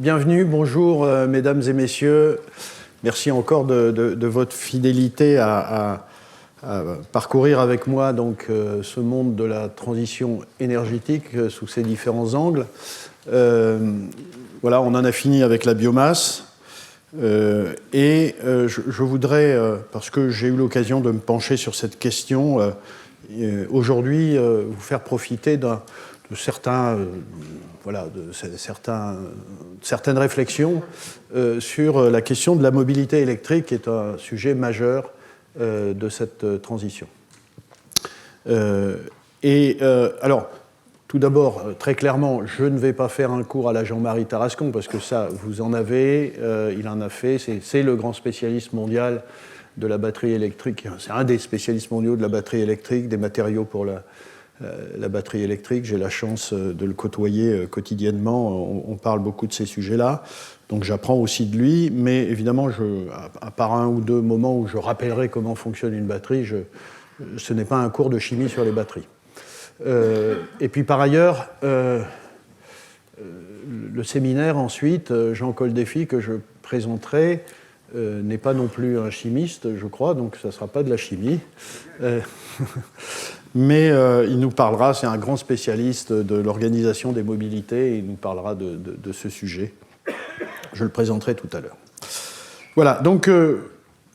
bienvenue, bonjour mesdames et messieurs. Merci encore de votre fidélité à parcourir avec moi donc, ce monde de la transition énergétique sous ses différents angles. Voilà, on en a fini avec la biomasse. Je voudrais, parce que j'ai eu l'occasion de me pencher sur cette question, aujourd'hui vous faire profiter de certaines réflexions sur la question de la mobilité électrique, qui est un sujet majeur de cette transition. Alors, tout d'abord, très clairement, je ne vais pas faire un cours à la Jean-Marie Tarascon, parce que ça, vous en avez, il en a fait, c'est le grand spécialiste mondial de la batterie électrique, c'est un des spécialistes mondiaux de la batterie électrique, des matériaux pour la batterie électrique. J'ai la chance de le côtoyer quotidiennement, on parle beaucoup de ces sujets-là, donc j'apprends aussi de lui, mais évidemment, à part un ou deux moments où je rappellerai comment fonctionne une batterie, ce n'est pas un cours de chimie sur les batteries. Et puis par ailleurs, le séminaire ensuite, Jean Coldefy, que je présenterai, n'est pas non plus un chimiste, je crois, donc ça ne sera pas de la chimie. Mais il nous parlera, c'est un grand spécialiste de l'organisation des mobilités, et il nous parlera de ce sujet. Je le présenterai tout à l'heure. Voilà, donc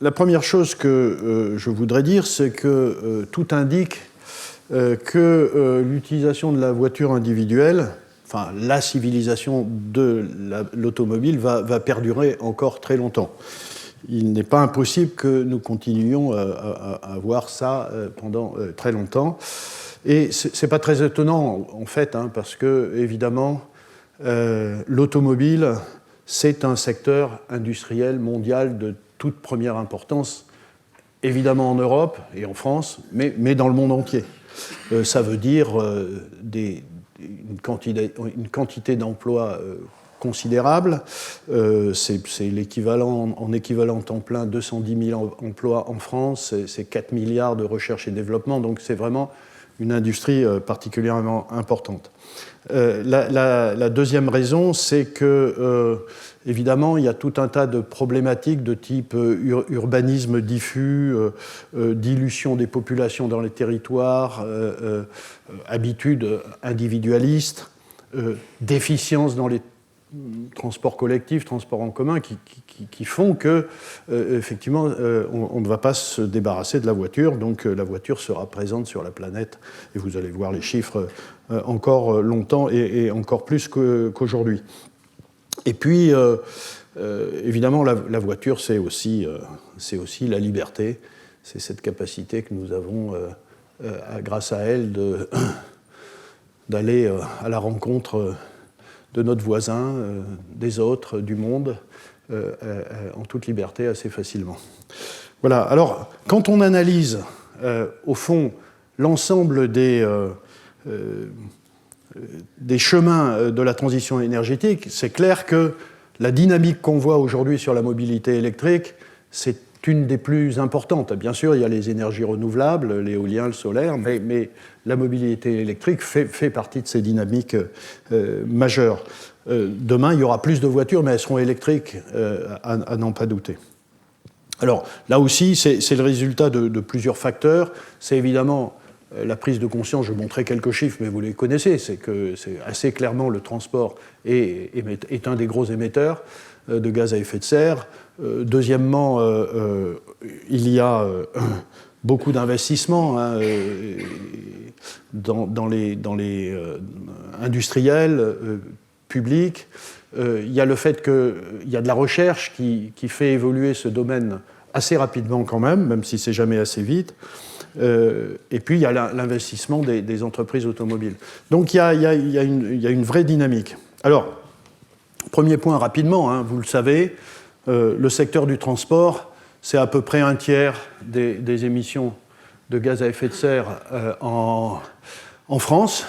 la première chose que je voudrais dire, c'est que tout indique que l'utilisation de la voiture individuelle, enfin la civilisation de l'automobile, va perdurer encore très longtemps. Il n'est pas impossible que nous continuions à voir ça pendant très longtemps. Et ce n'est pas très étonnant, en fait, parce que, évidemment, l'automobile, c'est un secteur industriel mondial de toute première importance, évidemment en Europe et en France, mais dans le monde entier. Ça veut dire une quantité d'emplois considérable. C'est l'équivalent, en équivalent temps plein, 210 000 emplois en France, c'est 4 milliards de recherche et développement, donc c'est vraiment une industrie particulièrement importante. La deuxième raison, c'est que, évidemment, il y a tout un tas de problématiques de type urbanisme diffus, dilution des populations dans les territoires, habitudes individualistes, déficience dans les transports collectifs, transports en commun, qui font que, effectivement, on ne va pas se débarrasser de la voiture, donc la voiture sera présente sur la planète, et vous allez voir les chiffres encore longtemps et encore plus qu'aujourd'hui. Et puis, évidemment, la voiture, c'est aussi la liberté, c'est cette capacité que nous avons, grâce à elle, d'aller à la rencontre de notre voisin, des autres, du monde, en toute liberté, assez facilement. Voilà. Alors, quand on analyse, au fond, l'ensemble des chemins de la transition énergétique, c'est clair que la dynamique qu'on voit aujourd'hui sur la mobilité électrique, c'est une des plus importantes. Bien sûr, il y a les énergies renouvelables, l'éolien, le solaire, mais la mobilité électrique fait partie de ces dynamiques majeures. Demain, il y aura plus de voitures, mais elles seront électriques, à n'en pas douter. Alors, là aussi, c'est le résultat de plusieurs facteurs. C'est évidemment la prise de conscience, je montrais quelques chiffres, mais vous les connaissez, c'est que c'est assez clairement le transport est un des gros émetteurs de gaz à effet de serre. Deuxièmement, il y a beaucoup d'investissements dans les industriels, publics. Il y a le fait qu'il y a de la recherche qui fait évoluer ce domaine assez rapidement quand même si c'est jamais assez vite. Et puis il y a l'investissement des entreprises automobiles. Donc il y a une vraie dynamique. Alors, premier point rapidement, vous le savez, le secteur du transport, c'est à peu près un tiers des émissions de gaz à effet de serre en France,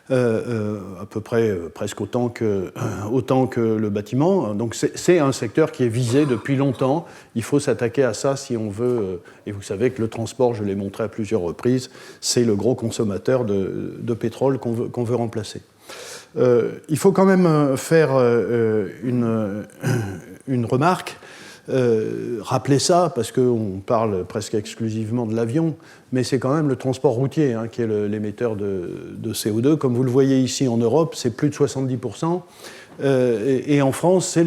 à peu près presque autant que le bâtiment. Donc c'est un secteur qui est visé depuis longtemps. Il faut s'attaquer à ça si on veut. Et vous savez que le transport, je l'ai montré à plusieurs reprises, c'est le gros consommateur de pétrole qu'on veut remplacer. Il faut quand même faire une remarque. Rappelez ça, parce qu'on parle presque exclusivement de l'avion, mais c'est quand même le transport routier hein, qui est l'émetteur de CO2. Comme vous le voyez ici en Europe, c'est plus de 70%. Et en France,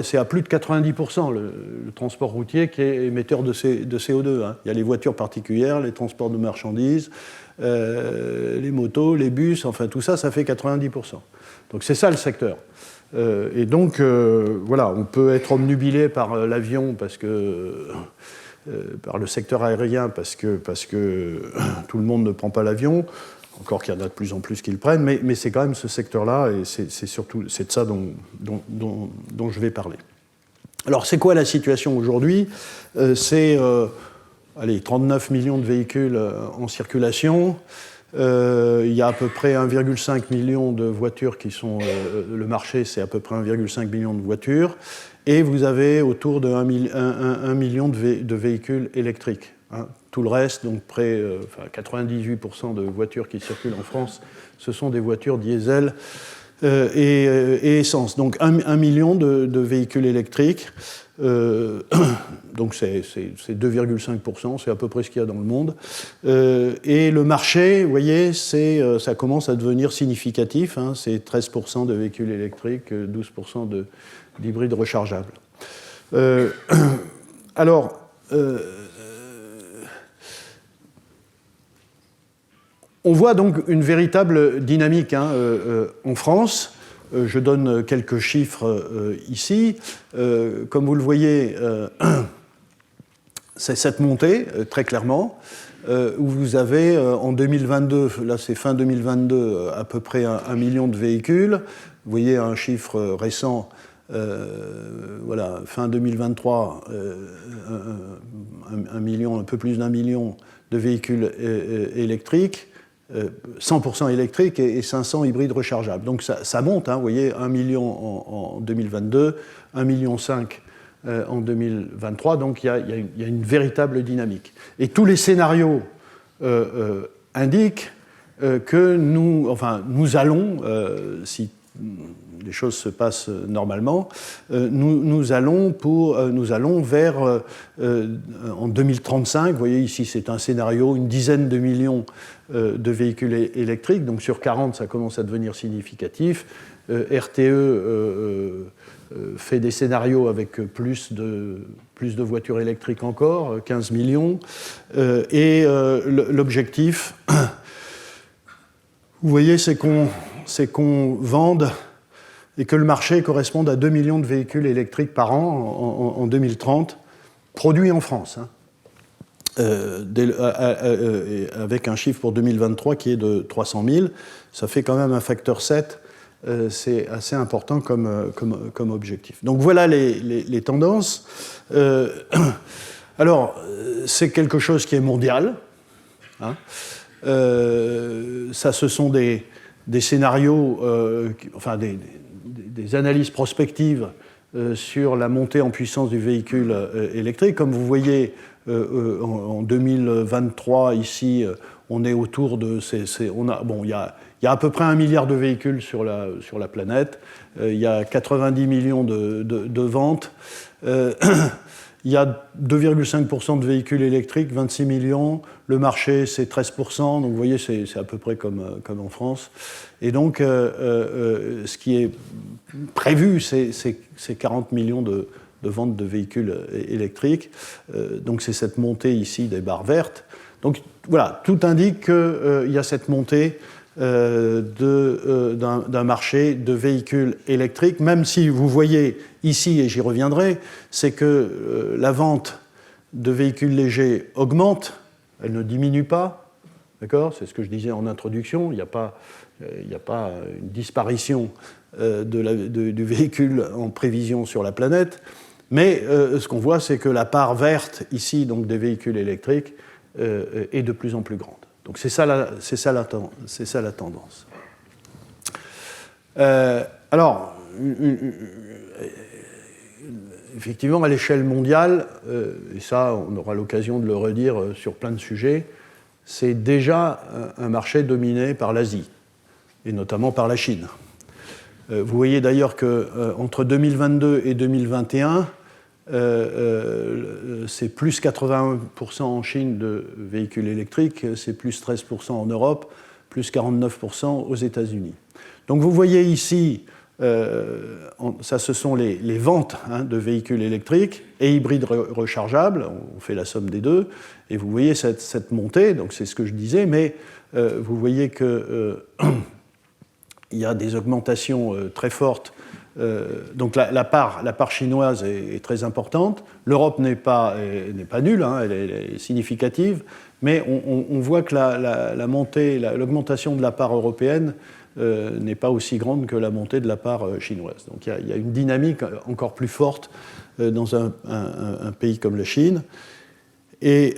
c'est à plus de 90% le transport routier qui est émetteur de CO2. Hein. Il y a les voitures particulières, les transports de marchandises, les motos, les bus, enfin tout ça, ça fait 90%. Donc c'est ça le secteur. Et donc, voilà, on peut être obnubilé par l'avion par le secteur aérien parce que tout le monde ne prend pas l'avion, encore qu'il y en a de plus en plus qui le prennent, mais c'est quand même ce secteur-là et c'est de ça dont je vais parler. Alors, c'est quoi la situation aujourd'hui ? C'est 39 millions de véhicules en circulation. Il y a à peu près 1,5 million de voitures qui sont... le marché, c'est à peu près 1,5 million de voitures. Et vous avez autour de 1 million de véhicules électriques. Hein. Tout le reste, donc 98% de voitures qui circulent en France, ce sont des voitures diesel et essence. Donc 1 million de véhicules électriques. Donc c'est 2,5%, c'est à peu près ce qu'il y a dans le monde. Et le marché, vous voyez, ça commence à devenir significatif. Hein, c'est 13% de véhicules électriques, 12% d'hybrides rechargeables. Alors, on voit donc une véritable dynamique hein, en France. Je donne quelques chiffres ici. Comme vous le voyez, c'est cette montée, très clairement, où vous avez en 2022, là c'est fin 2022, à peu près 1 million de véhicules. Vous voyez un chiffre récent, voilà, fin 2023, un peu plus d'1 million de véhicules électriques. 100% électriques et 500 hybrides rechargeables. Donc ça monte, hein, vous voyez, 1 million en 2022, 1,5 million en 2023, donc il y a une véritable dynamique. Et tous les scénarios indiquent que nous allons, si les choses se passent normalement, nous allons vers, en 2035, vous voyez ici c'est un scénario, une dizaine de millions de véhicules électriques, donc sur 40 ça commence à devenir significatif. RTE fait des scénarios avec plus de voitures électriques encore, 15 millions, et l'objectif, vous voyez, c'est qu'on vende et que le marché corresponde à 2 millions de véhicules électriques par an en 2030, produits en France, hein, avec un chiffre pour 2023 qui est de 300 000. Ça fait quand même un facteur 7, c'est assez important comme objectif. Donc voilà les tendances. Alors, c'est quelque chose qui est mondial. Hein. Ça, ce sont des scénarios, des analyses prospectives sur la montée en puissance du véhicule électrique. Comme vous voyez, en 2023, ici, on est autour de... il y a à peu près 1 milliard de véhicules sur la planète. Il y a 90 millions de ventes. Il y a 2,5% de véhicules électriques, 26 millions. Le marché, c'est 13%. Donc, vous voyez, c'est à peu près comme en France. Et donc, ce qui est prévu, c'est 40 millions de ventes de véhicules électriques. Donc, c'est cette montée ici des barres vertes. Donc, voilà, tout indique qu'il y a cette montée d'un marché de véhicules électriques, même si vous voyez ici, et j'y reviendrai, c'est que la vente de véhicules légers augmente, elle ne diminue pas, d'accord ? C'est ce que je disais en introduction, il n'y a pas une disparition du véhicule en prévision sur la planète, mais ce qu'on voit, c'est que la part verte ici, donc des véhicules électriques, est de plus en plus grande. Donc c'est ça la tendance. Alors, effectivement, à l'échelle mondiale, et ça, on aura l'occasion de le redire sur plein de sujets, c'est déjà un marché dominé par l'Asie, et notamment par la Chine. Vous voyez d'ailleurs qu'entre 2022 et 2021, c'est plus 81% en Chine de véhicules électriques, c'est plus 13% en Europe, plus 49% aux États-Unis. Donc vous voyez ici, ça ce sont les ventes de véhicules électriques et hybrides rechargeables, on fait la somme des deux, et vous voyez cette montée, donc c'est ce que je disais, mais vous voyez qu'il y a des augmentations très fortes. Donc la part chinoise est très importante. L'Europe n'est pas nulle, elle est significative, mais on voit que la montée, l'augmentation de la part européenne n'est pas aussi grande que la montée de la part chinoise. Donc il y a une dynamique encore plus forte dans un pays comme la Chine. Et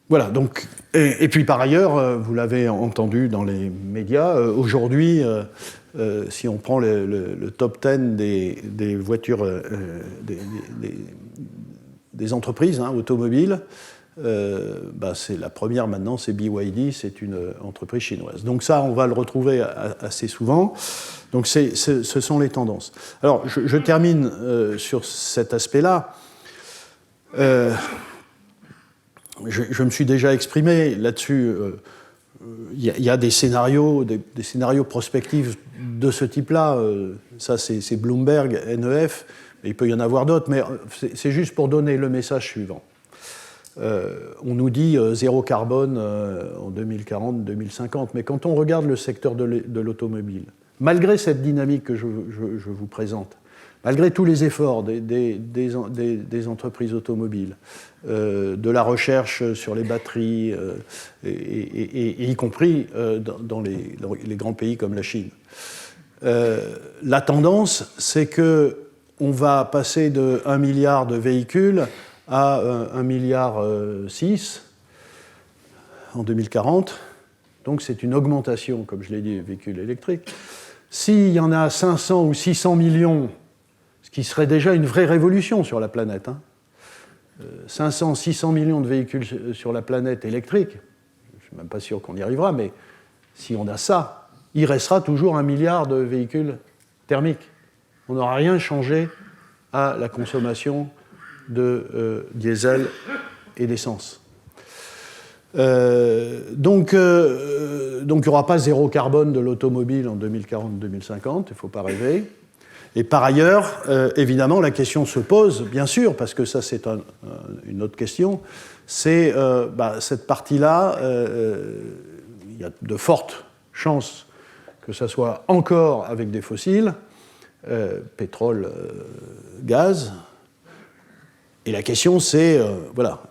voilà, donc, et puis par ailleurs, vous l'avez entendu dans les médias, aujourd'hui, si on prend le top 10 des voitures, des entreprises automobiles, c'est la première maintenant, c'est BYD, c'est une entreprise chinoise. Donc ça, on va le retrouver assez souvent. Donc ce sont les tendances. Alors, je termine sur cet aspect-là. Je me suis déjà exprimé là-dessus. Il y a des scénarios prospectifs de ce type-là. Ça, c'est Bloomberg, NEF, mais il peut y en avoir d'autres. Mais c'est juste pour donner le message suivant. On nous dit zéro carbone en 2040-2050, mais quand on regarde le secteur de l'automobile, malgré cette dynamique que je vous présente, malgré tous les efforts des entreprises automobiles, de la recherche sur les batteries, et y compris dans les grands pays comme la Chine, la tendance, c'est qu'on va passer de 1 milliard de véhicules à 1,6 milliard en 2040. Donc c'est une augmentation, comme je l'ai dit, des véhicules électriques. S'il y en a 500 ou 600 millions, ce qui serait déjà une vraie révolution sur la planète, 500, 600 millions de véhicules sur la planète électrique, je ne suis même pas sûr qu'on y arrivera, mais si on a ça, il restera toujours 1 milliard de véhicules thermiques. On n'aura rien changé à la consommation de diesel et d'essence. Donc il n'y aura pas zéro carbone de l'automobile en 2040-2050, il ne faut pas rêver. Et par ailleurs, évidemment, la question se pose, bien sûr, parce que ça c'est une autre question, c'est cette partie-là, il y a de fortes chances que ça soit encore avec des fossiles, pétrole, gaz. Et la question, c'est,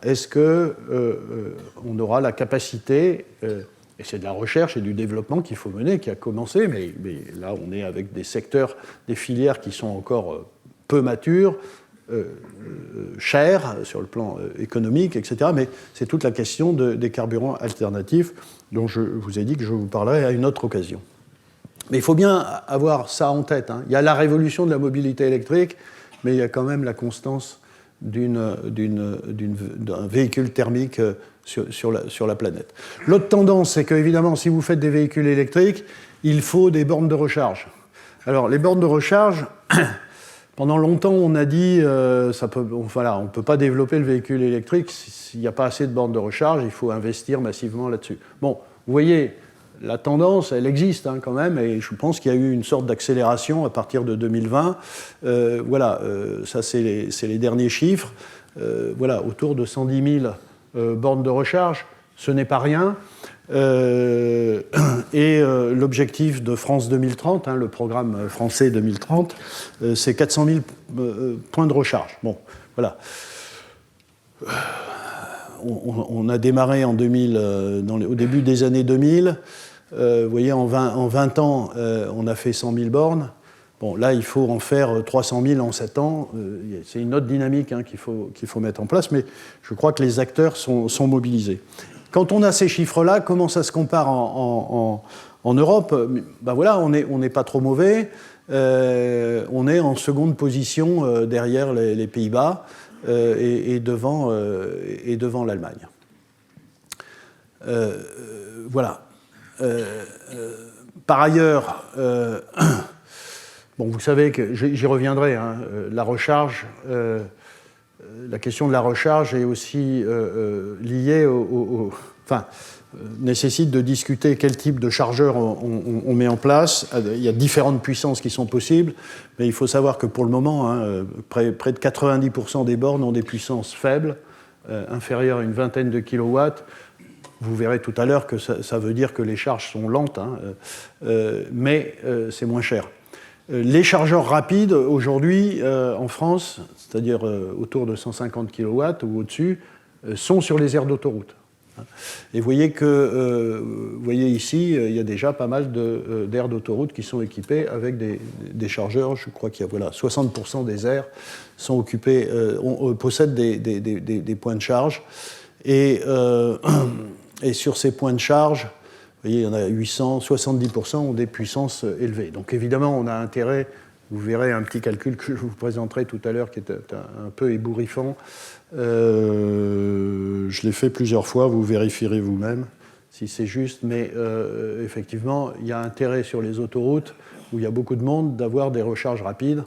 est-ce qu'on aura la capacité, et c'est de la recherche et du développement qu'il faut mener, qui a commencé, mais là, on est avec des secteurs, des filières qui sont encore peu matures, chères sur le plan économique, etc. Mais c'est toute la question des carburants alternatifs, dont je vous ai dit que je vous parlerai à une autre occasion. Mais il faut bien avoir ça en tête. Il y a la révolution de la mobilité électrique, mais il y a quand même la constance d'un véhicule thermique sur la planète. L'autre tendance, c'est qu'évidemment, si vous faites des véhicules électriques, il faut des bornes de recharge. Alors, les bornes de recharge, pendant longtemps, on a dit on ne peut pas développer le véhicule électrique s'il n'y a pas assez de bornes de recharge, il faut investir massivement là-dessus. Bon, vous voyez, la tendance, elle existe quand même, et je pense qu'il y a eu une sorte d'accélération à partir de 2020. Ça c'est les derniers chiffres. Autour de 110 000 bornes de recharge, ce n'est pas rien. L'objectif de France 2030, le programme français 2030, c'est 400 000 points de recharge. Bon, voilà. On a démarré en 2000, au début des années 2000. Vous voyez, en 20 ans, on a fait 100 000 bornes. Bon, là, il faut en faire 300 000 en 7 ans. C'est une autre dynamique qu'il faut mettre en place, mais je crois que les acteurs sont mobilisés. Quand on a ces chiffres-là, comment ça se compare en Europe ? On n'est pas trop mauvais. On est en seconde position derrière les Pays-Bas et devant l'Allemagne. Par ailleurs, bon, vous savez que j'y reviendrai, hein, la recharge, la question de la recharge est aussi liée enfin, nécessite de discuter quel type de chargeur on met en place. Il y a différentes puissances qui sont possibles, mais il faut savoir que pour le moment, hein, près de 90% des bornes ont des puissances faibles, inférieures à une vingtaine de kilowatts. Vous verrez tout à l'heure que ça veut dire que les charges sont lentes, hein, mais c'est moins cher. Les chargeurs rapides, aujourd'hui, en France, c'est-à-dire autour de 150 kW ou au-dessus, sont sur les aires d'autoroute. Et vous voyez ici, il y a déjà pas mal d'aires d'autoroute qui sont équipées avec des chargeurs. Je crois qu'il y a 60% des aires sont occupées, possèdent des points de charge. Et sur ces points de charge, vous voyez, il y en a 800, 70% ont des puissances élevées. Donc évidemment, on a intérêt, vous verrez un petit calcul que je vous présenterai tout à l'heure qui est un peu ébouriffant. Je l'ai fait plusieurs fois, vous vérifierez vous-même si c'est juste, mais effectivement, il y a intérêt sur les autoroutes où il y a beaucoup de monde d'avoir des recharges rapides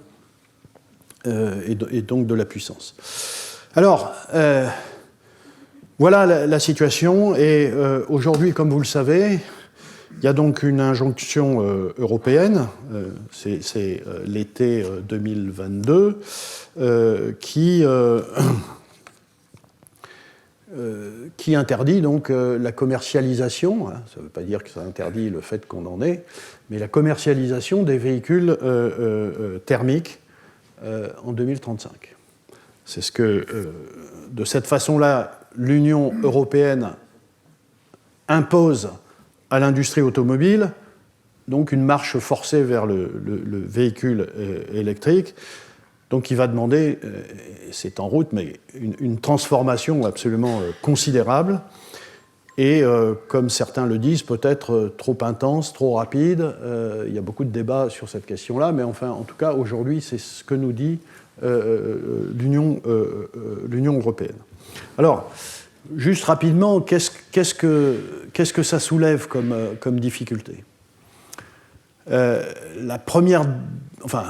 et donc de la puissance. Alors, voilà la situation, et aujourd'hui, comme vous le savez, il y a donc une injonction européenne, c'est l'été 2022, qui interdit donc la commercialisation, hein, ça ne veut pas dire que ça interdit le fait qu'on en ait, mais la commercialisation des véhicules thermiques en 2035. C'est ce que, de cette façon-là, l'Union européenne impose à l'industrie automobile donc une marche forcée vers le véhicule électrique. Donc il va demander, c'est en route, mais une transformation absolument considérable. Et comme certains le disent, peut-être trop intense, trop rapide. Il y a beaucoup de débats sur cette question-là, mais enfin, en tout cas, aujourd'hui, c'est ce que nous dit l'Union européenne. Alors, juste rapidement, qu'est-ce que ça soulève comme difficulté ? La première, enfin,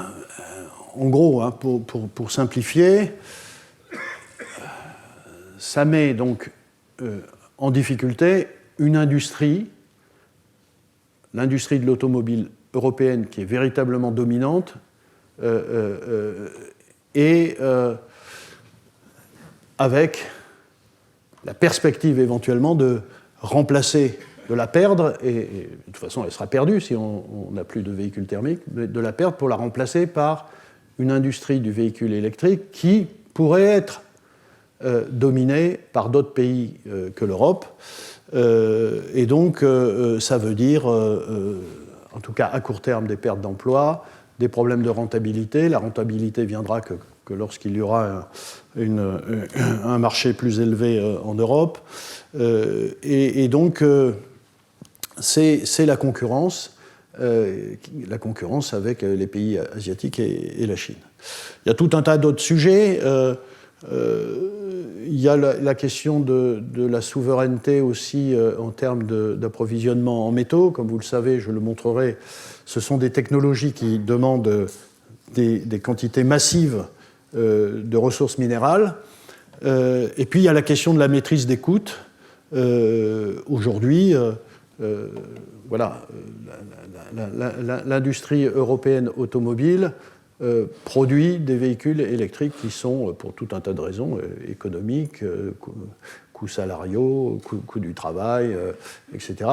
en gros, hein, pour simplifier, ça met donc en difficulté une industrie, l'industrie de l'automobile européenne qui est véritablement dominante, et avec la perspective éventuellement de remplacer, de la perdre, et de toute façon elle sera perdue si on n'a plus de véhicules thermiques, de la perdre pour la remplacer par une industrie du véhicule électrique qui pourrait être dominée par d'autres pays que l'Europe. Et donc ça veut dire, en tout cas à court terme, des pertes d'emplois, des problèmes de rentabilité. La rentabilité viendra que lorsqu'il y aura un marché plus élevé en Europe. Et donc, c'est la concurrence avec les pays asiatiques et la Chine. Il y a tout un tas d'autres sujets. Il y a la question de la souveraineté aussi en termes d'approvisionnement en métaux. Comme vous le savez, je le montrerai, ce sont des technologies qui demandent des quantités massives de ressources minérales. Et puis il y a la question de la maîtrise des coûts. Aujourd'hui, voilà, l'industrie européenne automobile produit des véhicules électriques qui sont, pour tout un tas de raisons, économiques, coûts salariaux, coûts du travail, etc.,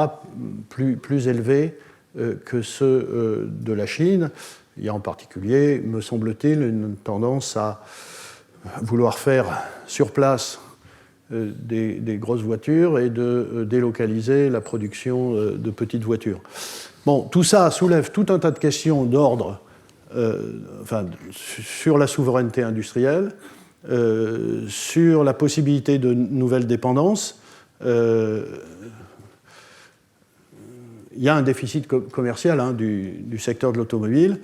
plus élevés que ceux de la Chine. Il y a en particulier, me semble-t-il, une tendance à vouloir faire sur place des grosses voitures et de délocaliser la production de petites voitures. Bon, tout ça soulève tout un tas de questions d'ordre sur la souveraineté industrielle, sur la possibilité de nouvelles dépendances. Il y a un déficit commercial du secteur de l'automobile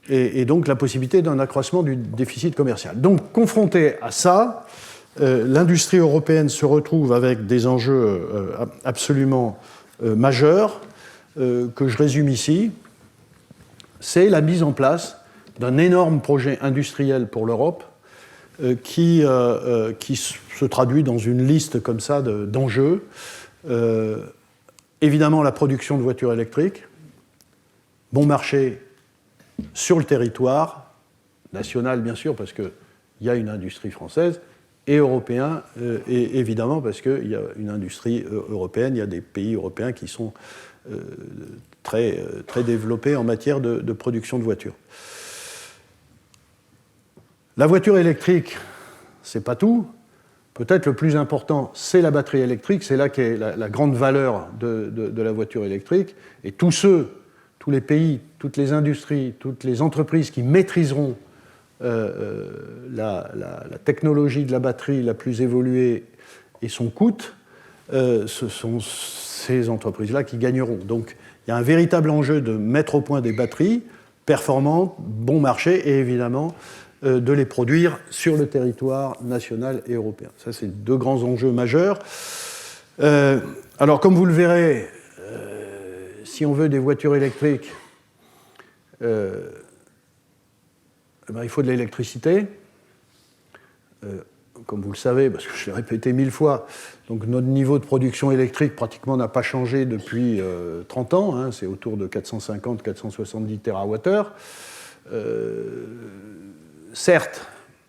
et donc la possibilité d'un accroissement du déficit commercial. Donc, confronté à ça, l'industrie européenne se retrouve avec des enjeux absolument majeurs. que je résume ici, c'est la mise en place d'un énorme projet industriel pour l'Europe qui se traduit dans une liste comme ça d'enjeux. Évidemment, la production de voitures électriques, bon marché sur le territoire, national bien sûr, parce qu'il y a une industrie française, et européen, et évidemment parce qu'il y a une industrie européenne, il y a des pays européens qui sont très développés en matière de production de voitures. La voiture électrique, c'est pas tout. Peut-être le plus important, c'est la batterie électrique, c'est là qu'est la grande valeur de la voiture électrique. Et tous les pays, toutes les industries, toutes les entreprises qui maîtriseront la technologie de la batterie la plus évoluée et son coût, ce sont ces entreprises-là qui gagneront. Donc il y a un véritable enjeu de mettre au point des batteries performantes, bon marché, et évidemment de les produire sur le territoire national et européen. Ça, c'est deux grands enjeux majeurs. Alors, comme vous le verrez, si on veut des voitures électriques, il faut de l'électricité. Comme vous le savez, parce que je l'ai répété 1000 fois, donc notre niveau de production électrique pratiquement n'a pas changé depuis 30 ans, hein, c'est autour de 450-470 TWh. Certes,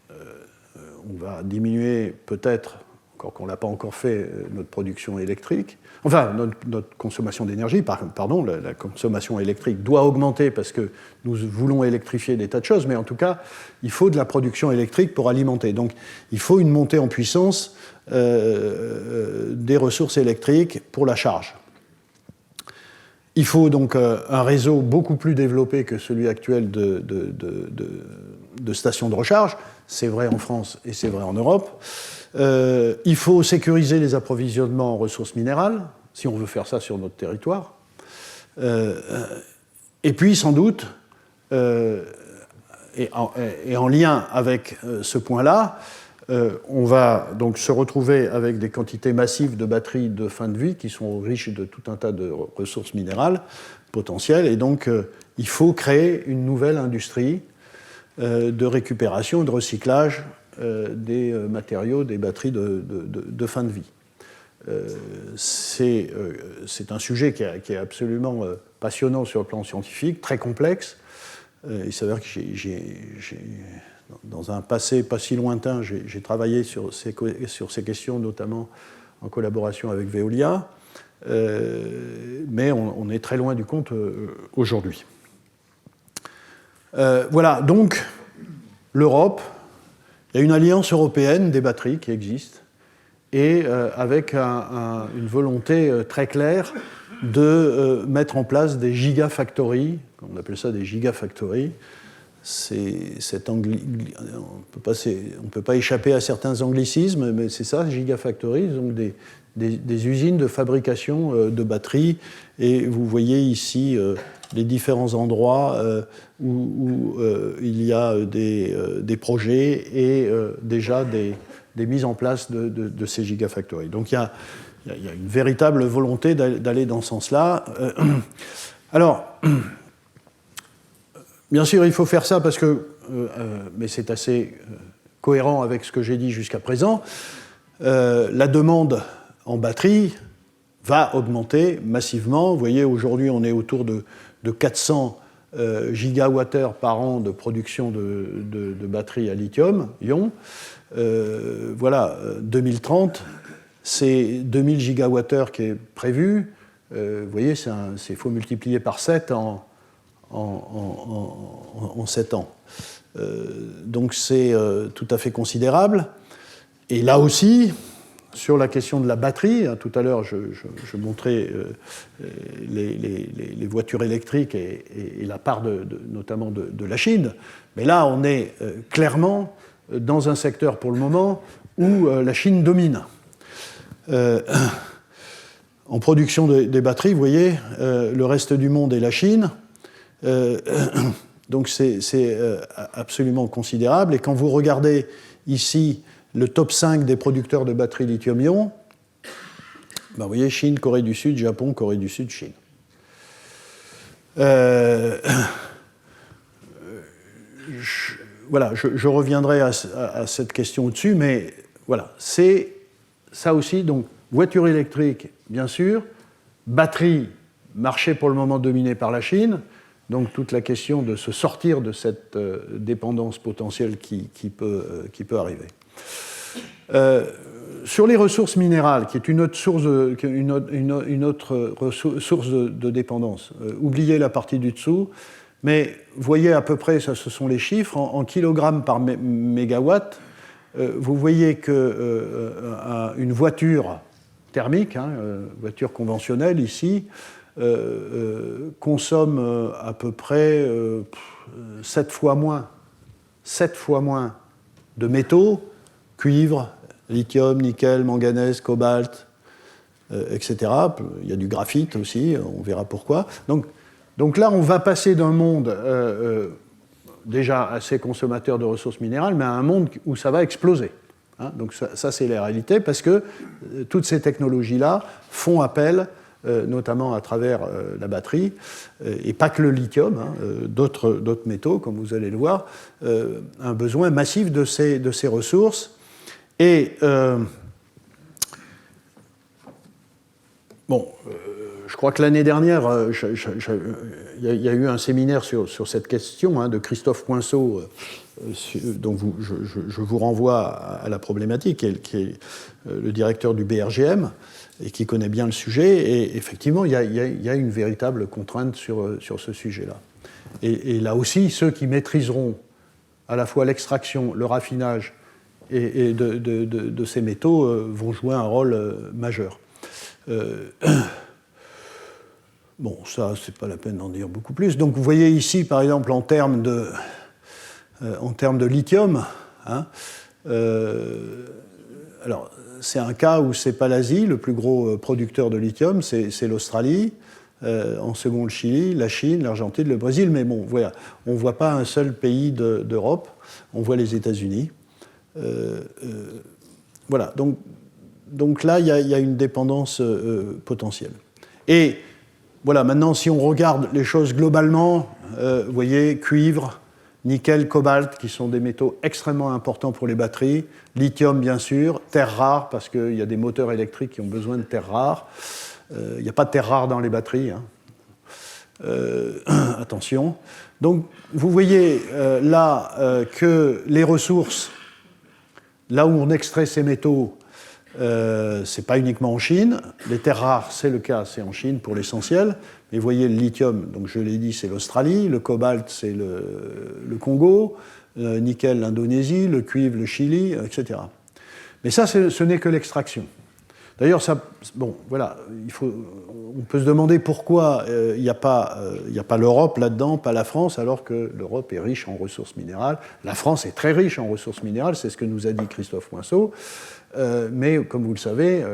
on va diminuer peut-être, encore qu'on ne l'a pas encore fait, notre production électrique, enfin notre consommation d'énergie, pardon, la consommation électrique doit augmenter parce que nous voulons électrifier des tas de choses, mais en tout cas, il faut de la production électrique pour alimenter. Donc il faut une montée en puissance des ressources électriques pour la charge. Il faut donc un réseau beaucoup plus développé que celui actuel de stations de recharge. C'est vrai en France et c'est vrai en Europe. Il faut sécuriser les approvisionnements en ressources minérales, si on veut faire ça sur notre territoire. Et puis, sans doute, et en lien avec ce point-là, on va donc se retrouver avec des quantités massives de batteries de fin de vie qui sont riches de tout un tas de ressources minérales potentielles. Et donc, il faut créer une nouvelle industrie de récupération et de recyclage des matériaux, des batteries de fin de vie. C'est un sujet qui est absolument passionnant sur le plan scientifique, très complexe. Il s'avère que dans un passé pas si lointain, j'ai travaillé sur ces questions, notamment en collaboration avec Veolia, mais on est très loin du compte aujourd'hui. Voilà, donc l'Europe, il y a une alliance européenne des batteries qui existe, et avec une volonté très claire de mettre en place des gigafactories, on appelle ça des gigafactories. On ne peut pas échapper à certains anglicismes, mais c'est ça, gigafactories, donc des usines de fabrication de batteries. Et vous voyez ici les différents endroits où il y a des projets et déjà des mises en place de ces gigafactories. Donc il y a une véritable volonté d'aller dans ce sens-là. Alors, bien sûr, il faut faire ça parce que, mais c'est assez cohérent avec ce que j'ai dit jusqu'à présent, la demande en batterie va augmenter massivement. Vous voyez, aujourd'hui, on est autour de 400 gigawattheures par an de production de batteries à lithium-ion. Voilà, 2030, c'est 2000 gigawattheures qui est prévu. Vous voyez, il faut multiplier par 7 en 7 ans. Donc c'est tout à fait considérable. Et là aussi, sur la question de la batterie, tout à l'heure je montrais les voitures électriques et la part notamment de la Chine, mais là on est clairement dans un secteur pour le moment où la Chine domine. En production des batteries, vous voyez, le reste du monde et la Chine. Donc c'est absolument considérable. Et quand vous regardez ici le top 5 des producteurs de batteries lithium-ion, ben vous voyez Chine, Corée du Sud, Japon, Corée du Sud, Chine. Je reviendrai à cette question au-dessus, mais voilà, c'est ça aussi. Donc, voiture électrique, bien sûr, batterie, marché pour le moment dominé par la Chine, donc toute la question de se sortir de cette dépendance potentielle qui peut arriver. Sur les ressources minérales, qui est une autre source de dépendance, oubliez la partie du dessous, mais voyez à peu près, ça ce sont les chiffres, en kilogrammes par mégawatt, vous voyez qu'une voiture thermique, voiture conventionnelle ici, consomme à peu près 7 fois moins de métaux, cuivre, lithium, nickel, manganèse, cobalt, etc. Il y a du graphite aussi, on verra pourquoi. Donc là, on va passer d'un monde déjà assez consommateur de ressources minérales, mais à un monde où ça va exploser. Donc ça, c'est la réalité, parce que toutes ces technologies-là font appel, notamment à travers la batterie, et pas que le lithium, d'autres métaux, comme vous allez le voir, un besoin massif de ces ressources. Et je crois que l'année dernière, il y a eu un séminaire sur cette question de Christophe Poinceau, dont je vous renvoie à la problématique, qui est le directeur du BRGM, et qui connaît bien le sujet. Et effectivement, il y a une véritable contrainte sur ce sujet-là. Et là aussi, ceux qui maîtriseront à la fois l'extraction, le raffinage et de ces métaux vont jouer un rôle majeur. Bon, ça, c'est pas la peine d'en dire beaucoup plus. Donc, vous voyez ici, par exemple, en termes de lithium, alors, c'est un cas où c'est pas l'Asie, le plus gros producteur de lithium, c'est l'Australie, en second le Chili, la Chine, l'Argentine, le Brésil, mais bon, voilà, on ne voit pas un seul pays d'Europe, on voit les États-Unis. Voilà, donc là, il y a une dépendance potentielle. Et voilà, maintenant, si on regarde les choses globalement, vous voyez, cuivre, nickel, cobalt, qui sont des métaux extrêmement importants pour les batteries, lithium, bien sûr, terres rares, parce qu'il y a des moteurs électriques qui ont besoin de terres rares. Il n'y a pas de terres rares dans les batteries. Attention. Donc, vous voyez là que les ressources, là où on extrait ces métaux, c'est pas uniquement en Chine. Les terres rares, c'est le cas, c'est en Chine pour l'essentiel. Mais vous voyez, le lithium, donc je l'ai dit, c'est l'Australie. Le cobalt, c'est le Congo. Nickel, l'Indonésie. Le cuivre, le Chili, etc. Mais ça, ce n'est que l'extraction. D'ailleurs, voilà, on peut se demander pourquoi il n'y a pas l'Europe là-dedans, pas la France, alors que l'Europe est riche en ressources minérales. La France est très riche en ressources minérales, c'est ce que nous a dit Christophe Poinceau. Mais comme vous le savez,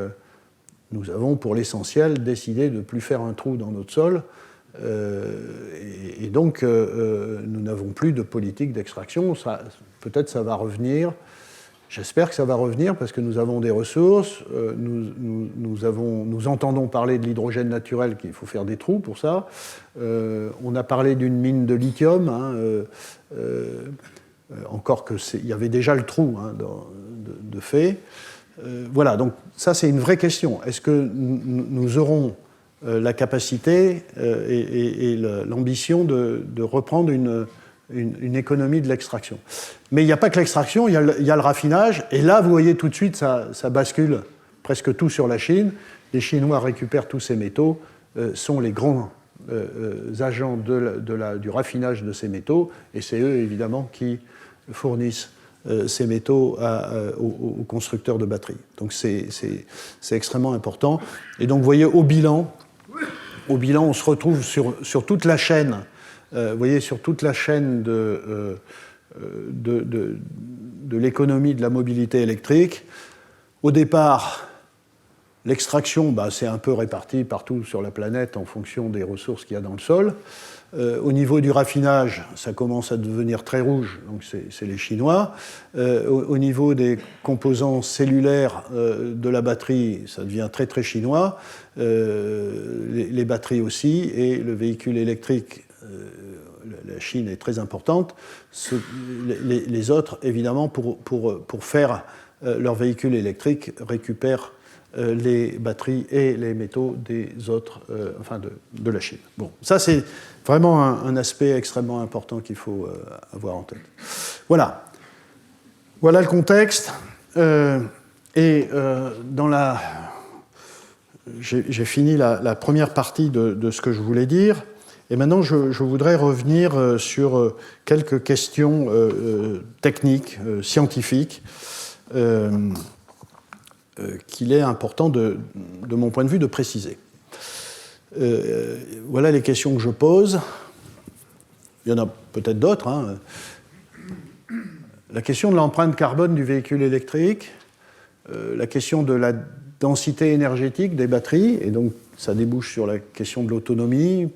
nous avons pour l'essentiel décidé de ne plus faire un trou dans notre sol. Et donc, nous n'avons plus de politique d'extraction. Peut-être ça va revenir. J'espère que ça va revenir parce que nous avons des ressources. Nous entendons parler de l'hydrogène naturel, qu'il faut faire des trous pour ça. On a parlé d'une mine de lithium. Encore qu'il y avait déjà le trou de fait. Voilà, donc ça c'est une vraie question. Est-ce que nous aurons la capacité et l'ambition de reprendre une économie de l'extraction? Mais il n'y a pas que l'extraction, il y a le raffinage, et là vous voyez tout de suite ça bascule presque tout sur la Chine. Les Chinois récupèrent tous ces métaux, sont les grands agents du raffinage de ces métaux, et c'est eux évidemment qui fournissent ces métaux aux constructeurs de batteries. Donc c'est extrêmement important. Et donc vous voyez, au bilan on se retrouve sur toute la chaîne, vous voyez, sur toute la chaîne de l'économie de la mobilité électrique. Au départ, l'extraction, c'est un peu réparti partout sur la planète en fonction des ressources qu'il y a dans le sol. Au niveau du raffinage, ça commence à devenir très rouge, donc c'est les Chinois. Au niveau des composants cellulaires de la batterie, ça devient très très chinois. Les batteries aussi, et le véhicule électrique, la Chine est très importante. Les autres, évidemment, pour faire leur véhicule électrique, récupèrent les batteries et les métaux des autres, de la Chine. Bon, ça c'est vraiment un aspect extrêmement important qu'il faut avoir en tête. Voilà. Voilà le contexte. J'ai fini la première partie de ce que je voulais dire. Et maintenant, je voudrais revenir sur quelques questions techniques, scientifiques, qu'il est important, de mon point de vue, de préciser. Voilà les questions que je pose. Il y en a peut-être d'autres. Hein. La question de l'empreinte carbone du véhicule électrique, la question de la densité énergétique des batteries, et donc ça débouche sur la question de l'autonomie,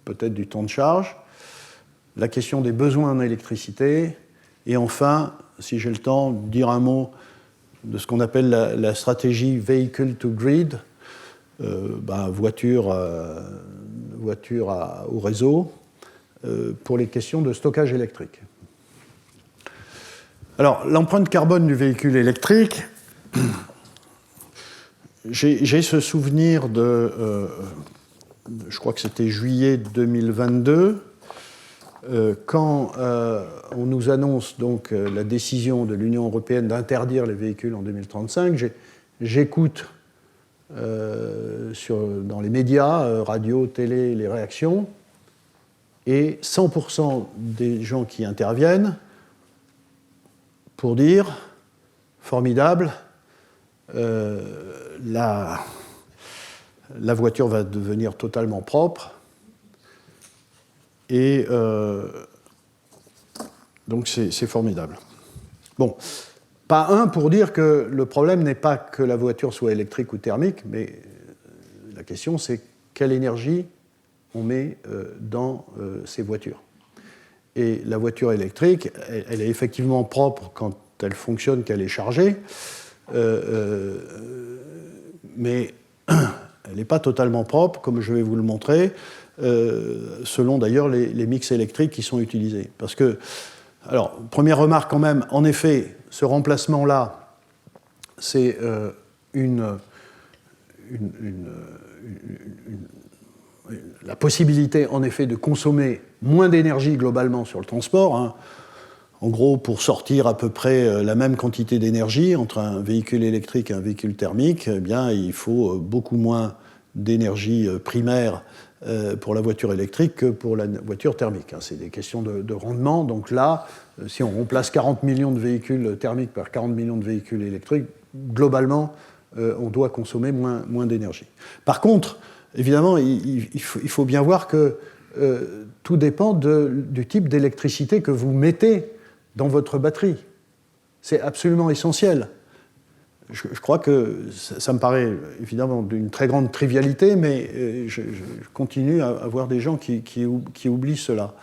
peut-être du temps de charge, la question des besoins en électricité, et enfin, si j'ai le temps, dire un mot de ce qu'on appelle la stratégie Vehicle to Grid, voiture au réseau, pour les questions de stockage électrique. Alors, l'empreinte carbone du véhicule électrique, j'ai ce souvenir je crois que c'était juillet 2022, quand on nous annonce donc la décision de l'Union européenne d'interdire les véhicules en 2035, j'écoute dans les médias, radio, télé, les réactions, et 100% des gens qui interviennent pour dire « formidable, la voiture va devenir totalement propre ». Et donc c'est formidable. Bon, pas un pour dire que le problème n'est pas que la voiture soit électrique ou thermique, mais la question c'est quelle énergie on met dans ces voitures. Et la voiture électrique, elle est effectivement propre quand elle fonctionne, qu'elle est chargée, mais elle n'est pas totalement propre, comme je vais vous le montrer, selon d'ailleurs les mix électriques qui sont utilisés. Parce que, alors, première remarque quand même, en effet, ce remplacement-là, c'est la possibilité, en effet, de consommer moins d'énergie globalement sur le transport. Hein. En gros, pour sortir à peu près la même quantité d'énergie entre un véhicule électrique et un véhicule thermique, eh bien, il faut beaucoup moins d'énergie primaire pour la voiture électrique que pour la voiture thermique. Hein. C'est des questions de rendement. Donc là, si on remplace 40 millions de véhicules thermiques par 40 millions de véhicules électriques, globalement, on doit consommer moins d'énergie. Par contre, évidemment, il faut bien voir que tout dépend du type d'électricité que vous mettez dans votre batterie. C'est absolument essentiel. Je crois que ça me paraît évidemment d'une très grande trivialité, mais je continue à voir des gens qui oublient cela.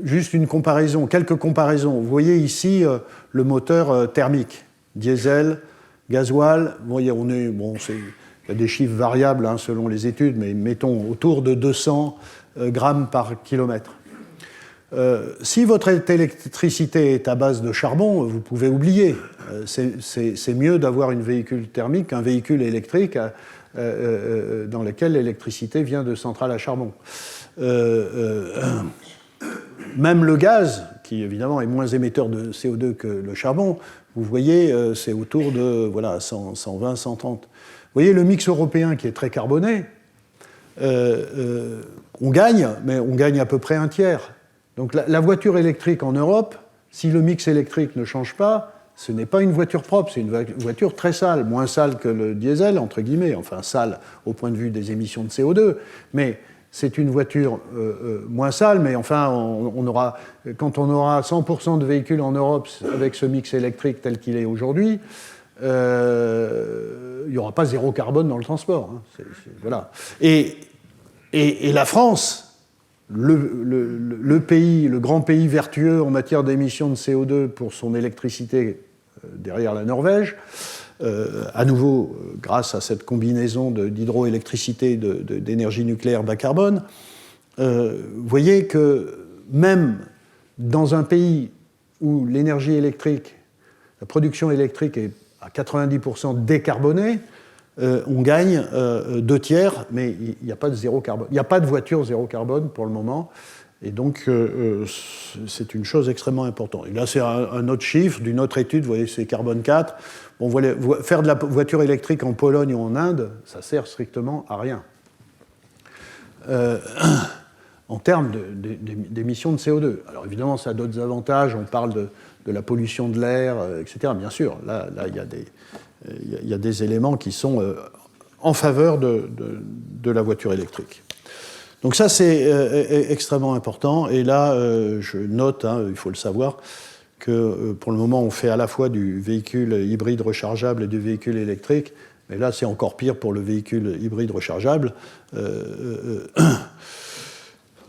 Juste une comparaison, quelques comparaisons. Vous voyez ici le moteur thermique, diesel, gasoil. Vous voyez, il y a des chiffres variables hein, selon les études, mais mettons autour de 200 grammes par kilomètre. Si votre électricité est à base de charbon, vous pouvez oublier. C'est mieux d'avoir un véhicule thermique qu'un véhicule électrique dans lequel l'électricité vient de centrales à charbon. Même le gaz, qui évidemment est moins émetteur de CO2 que le charbon, vous voyez, c'est autour de 120, 130. Vous voyez le mix européen qui est très carboné, on gagne, mais on gagne à peu près un tiers. Donc la voiture électrique en Europe, si le mix électrique ne change pas, ce n'est pas une voiture propre, c'est une voiture très sale, moins sale que le diesel, entre guillemets, enfin sale au point de vue des émissions de CO2, mais c'est une voiture moins sale, mais enfin, quand on aura 100% de véhicules en Europe avec ce mix électrique tel qu'il est aujourd'hui, il n'y aura pas zéro carbone dans le transport. Hein. Voilà. Et la France le grand pays vertueux en matière d'émissions de CO2 pour son électricité derrière la Norvège, à nouveau grâce à cette combinaison d'hydroélectricité et d'énergie nucléaire bas carbone. Vous voyez que même dans un pays où l'énergie électrique, la production électrique est à 90% décarbonée, on gagne 2/3, mais il n'y a pas de zéro carbone. Il n'y a pas de voiture zéro carbone pour le moment, et donc c'est une chose extrêmement importante. Et là, c'est un autre chiffre d'une autre étude, vous voyez, c'est carbone 4. Bon, faire de la voiture électrique en Pologne ou en Inde, ça sert strictement à rien. En termes d'émissions de CO2. Alors évidemment, ça a d'autres avantages, on parle de la pollution de l'air, etc. Bien sûr, là il y a des éléments qui sont en faveur de la voiture électrique. Donc ça, c'est extrêmement important. Et là, je note, il faut le savoir, que pour le moment, on fait à la fois du véhicule hybride rechargeable et du véhicule électrique. Mais là, c'est encore pire pour le véhicule hybride rechargeable.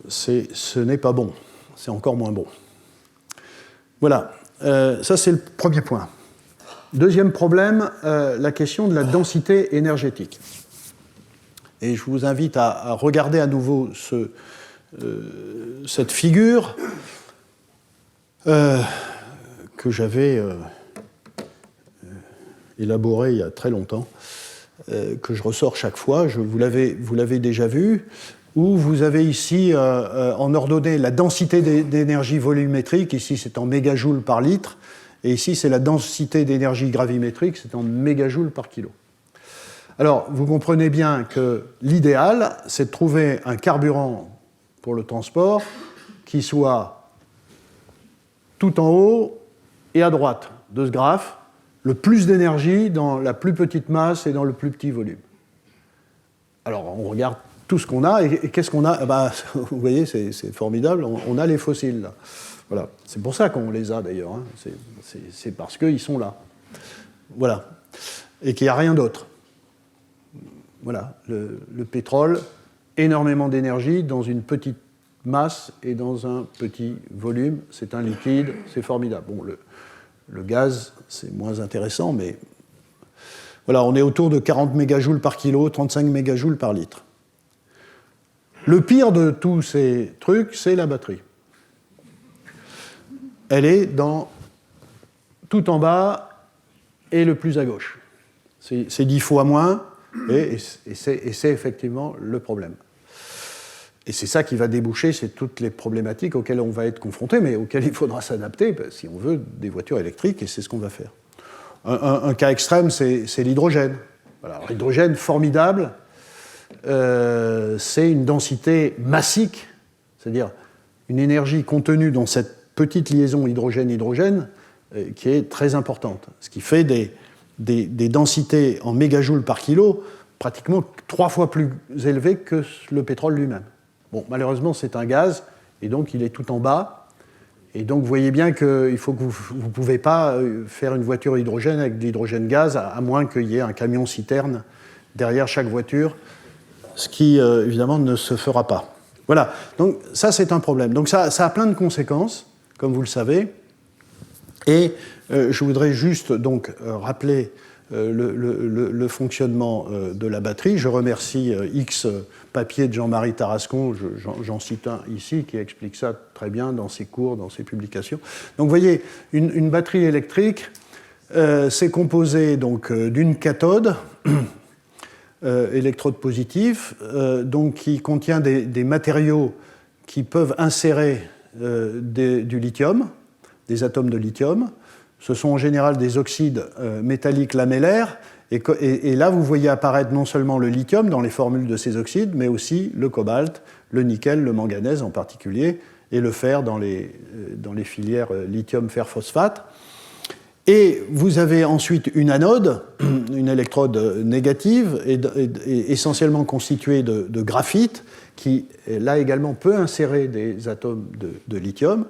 Ce n'est pas bon. C'est encore moins bon. Voilà. Ça, c'est le premier point. Deuxième problème, la question de la densité énergétique. Et je vous invite à regarder à nouveau cette figure que j'avais élaborée il y a très longtemps, que je ressors chaque fois. Vous l'avez déjà vu, où vous avez ici en ordonnée la densité d'énergie volumétrique. Ici, c'est en mégajoules par litre. Et ici, c'est la densité d'énergie gravimétrique, c'est en mégajoules par kilo. Alors, vous comprenez bien que l'idéal, c'est de trouver un carburant pour le transport qui soit tout en haut et à droite de ce graphe, le plus d'énergie dans la plus petite masse et dans le plus petit volume. Alors, on regarde tout ce qu'on a, et qu'est-ce qu'on a? Vous voyez, c'est formidable, on a les fossiles, là. Voilà. C'est pour ça qu'on les a, d'ailleurs. C'est parce qu'ils sont là. Voilà. Et qu'il n'y a rien d'autre. Voilà. Le pétrole, énormément d'énergie dans une petite masse et dans un petit volume. C'est un liquide, c'est formidable. Bon, le gaz, c'est moins intéressant, mais voilà, on est autour de 40 mégajoules par kilo, 35 mégajoules par litre. Le pire de tous ces trucs, c'est la batterie. Elle est tout en bas et le plus à gauche. C'est 10 fois moins, et c'est effectivement le problème. Et c'est ça qui va déboucher, c'est toutes les problématiques auxquelles on va être confronté, mais auxquelles il faudra s'adapter si on veut des voitures électriques, et c'est ce qu'on va faire. Un cas extrême, c'est l'hydrogène. Voilà, l'hydrogène, formidable, c'est une densité massique, c'est-à-dire une énergie contenue dans cette petite liaison hydrogène-hydrogène qui est très importante, ce qui fait des densités en mégajoules par kilo pratiquement 3 fois plus élevées que le pétrole lui-même. Bon, malheureusement, c'est un gaz, et donc il est tout en bas, et donc vous voyez bien qu'il faut que vous ne pouvez pas faire une voiture hydrogène avec de l'hydrogène gaz, à moins qu'il y ait un camion-citerne derrière chaque voiture, ce qui, évidemment, ne se fera pas. Voilà, donc ça, c'est un problème. Donc ça a plein de conséquences, comme vous le savez, et je voudrais juste donc rappeler le fonctionnement de la batterie. Je remercie X papier de Jean-Marie Tarascon, j'en cite un ici, qui explique ça très bien dans ses cours, dans ses publications. Donc vous voyez, une batterie électrique, c'est composé donc d'une cathode, électrode positif, donc qui contient des matériaux qui peuvent insérer du lithium, des atomes de lithium. Ce sont en général des oxydes métalliques lamellaires, et là vous voyez apparaître non seulement le lithium dans les formules de ces oxydes, mais aussi le cobalt, le nickel, le manganèse en particulier, et le fer dans les filières lithium-fer-phosphate. Et vous avez ensuite une anode, une électrode négative, et essentiellement constituée de graphite, qui là également peut insérer des atomes de lithium.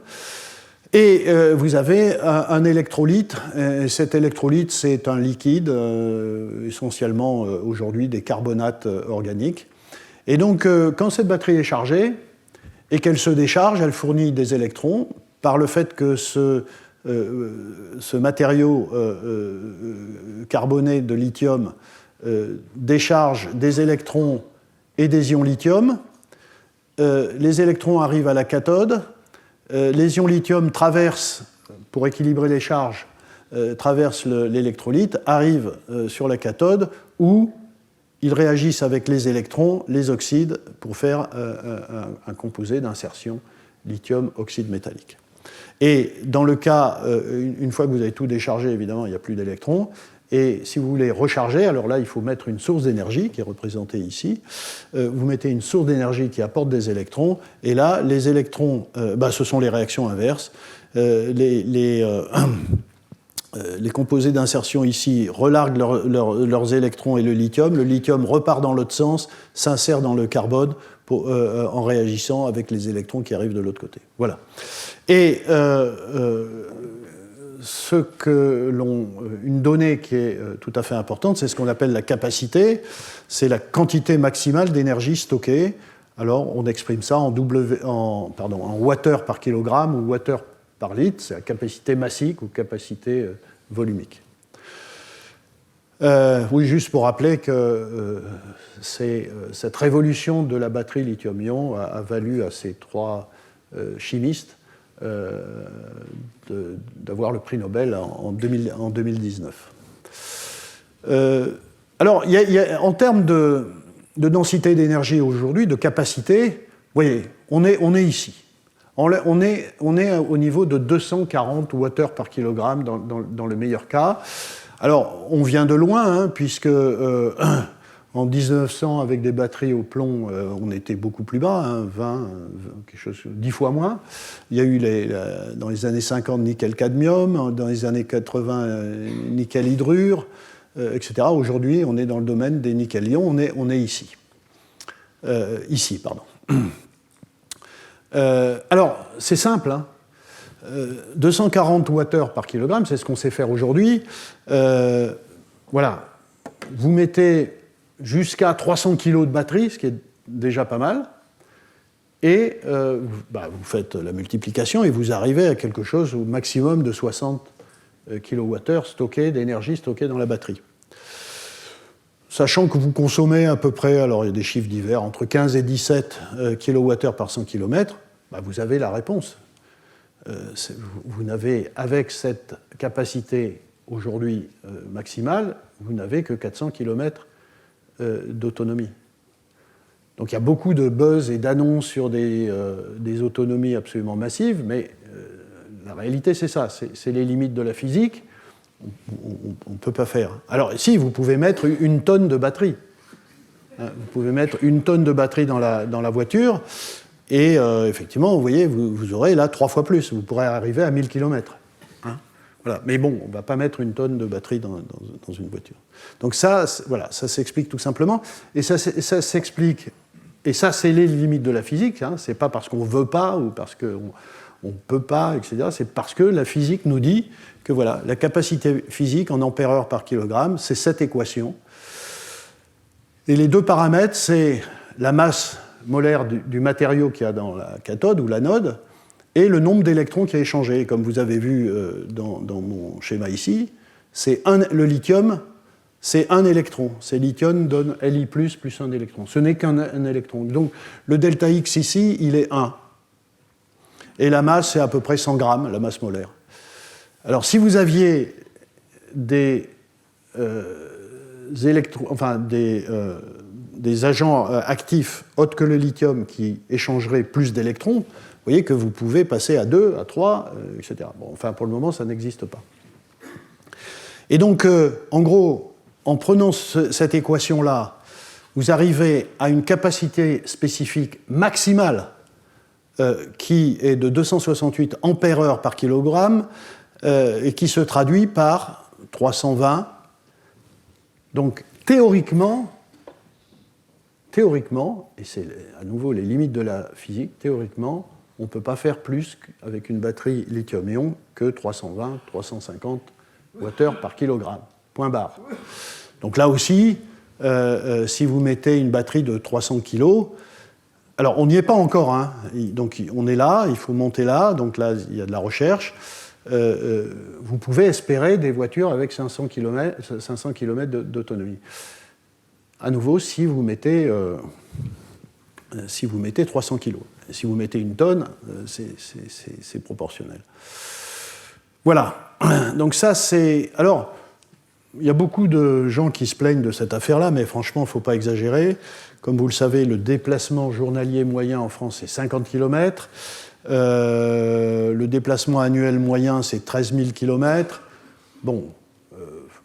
Et vous avez un électrolyte. Cet électrolyte, c'est un liquide, essentiellement aujourd'hui des carbonates organiques. Et donc, quand cette batterie est chargée, et qu'elle se décharge, elle fournit des électrons par le fait que ce matériau carboné de lithium décharge des électrons et des ions lithium. Les électrons arrivent à la cathode. Les ions lithium traversent, pour équilibrer les charges, traversent l'électrolyte, arrivent sur la cathode où ils réagissent avec les électrons, les oxydes, pour faire un composé d'insertion lithium oxyde métallique. Et dans le cas, une fois que vous avez tout déchargé, évidemment, il n'y a plus d'électrons. Et si vous voulez recharger, alors là, il faut mettre une source d'énergie qui est représentée ici. Vous mettez une source d'énergie qui apporte des électrons. Et là, les électrons, ce sont les réactions inverses. Les composés d'insertion ici relarguent leurs électrons et le lithium repart dans l'autre sens, s'insère dans le carbone en réagissant avec les électrons qui arrivent de l'autre côté. Voilà. Et une donnée qui est tout à fait importante, c'est ce qu'on appelle la capacité, c'est la quantité maximale d'énergie stockée. Alors on exprime ça en watts par kilogramme ou watts par litre, c'est la capacité massique ou capacité volumique. Oui, juste pour rappeler que cette révolution de la batterie lithium-ion a valu à ces trois chimistes d'avoir le prix Nobel en 2019. Alors, en termes de densité d'énergie aujourd'hui, de capacité, vous voyez, on est ici. On est au niveau de 240 watts par kilogramme dans le meilleur cas. Alors, on vient de loin, puisque en 1900, avec des batteries au plomb, on était beaucoup plus bas, 10 fois moins. Il y a eu dans les années 50 nickel-cadmium, dans les années 80 nickel-hydrure, etc. Aujourd'hui, on est dans le domaine des nickel-ions, on est ici. Alors, c'est simple, 240 watts par kilogramme, c'est ce qu'on sait faire aujourd'hui. Voilà, vous mettez jusqu'à 300 kg de batterie, ce qui est déjà pas mal, et vous faites la multiplication et vous arrivez à quelque chose au maximum de 60 kWh d'énergie stockée dans la batterie. Sachant que vous consommez à peu près, alors il y a des chiffres divers, entre 15 et 17 kWh par 100 km, vous avez la réponse. Vous n'avez, avec cette capacité aujourd'hui maximale, vous n'avez que 400 km d'autonomie. Donc il y a beaucoup de buzz et d'annonces sur des autonomies absolument massives, mais la réalité c'est ça, c'est les limites de la physique, on ne peut pas faire. Alors si, vous pouvez mettre une tonne de batterie. Vous pouvez mettre une tonne de batterie dans la voiture, et effectivement, vous voyez, vous aurez là 3 fois plus, vous pourrez arriver à 1000 km. Voilà. Mais bon, on ne va pas mettre une tonne de batterie dans une voiture. Donc ça s'explique tout simplement. Et ça s'explique, et ça c'est les limites de la physique, c'est pas parce qu'on ne veut pas ou parce qu'on ne peut pas, etc. C'est parce que la physique nous dit que voilà, la capacité physique en ampères-heure par kilogramme, c'est cette équation. Et les deux paramètres, c'est la masse molaire du matériau qu'il y a dans la cathode ou l'anode, et le nombre d'électrons qui a échangé. Et comme vous avez vu dans mon schéma ici, le lithium, c'est un électron. C'est lithium donne Li+, plus un électron. Ce n'est qu'un électron. Donc le delta X ici, il est 1. Et la masse, c'est à peu près 100 grammes, la masse molaire. Alors si vous aviez des agents actifs autres que le lithium qui échangeraient plus d'électrons, vous voyez que vous pouvez passer à 2, à 3, etc. Bon, enfin, pour le moment, ça n'existe pas. Et donc, en gros, en prenant cette équation-là, vous arrivez à une capacité spécifique maximale qui est de 268 ampères-heure par kilogramme et qui se traduit par 320. Donc, théoriquement, et c'est à nouveau les limites de la physique, théoriquement, on ne peut pas faire plus avec une batterie lithium-ion que 320, 350 Wh par kilogramme. Point barre. Donc là aussi, si vous mettez une batterie de 300 kg, alors, on n'y est pas encore. Hein. Donc, on est là, il faut monter là. Donc là, il y a de la recherche. Vous pouvez espérer des voitures avec 500 km d'autonomie. À nouveau, si vous mettez 300 kg. Si vous mettez une tonne, c'est proportionnel. Voilà. Donc ça, c'est... Alors, il y a beaucoup de gens qui se plaignent de cette affaire-là, mais franchement, il ne faut pas exagérer. Comme vous le savez, le déplacement journalier moyen en France, c'est 50 km. Le déplacement annuel moyen, c'est 13 000 km. Bon,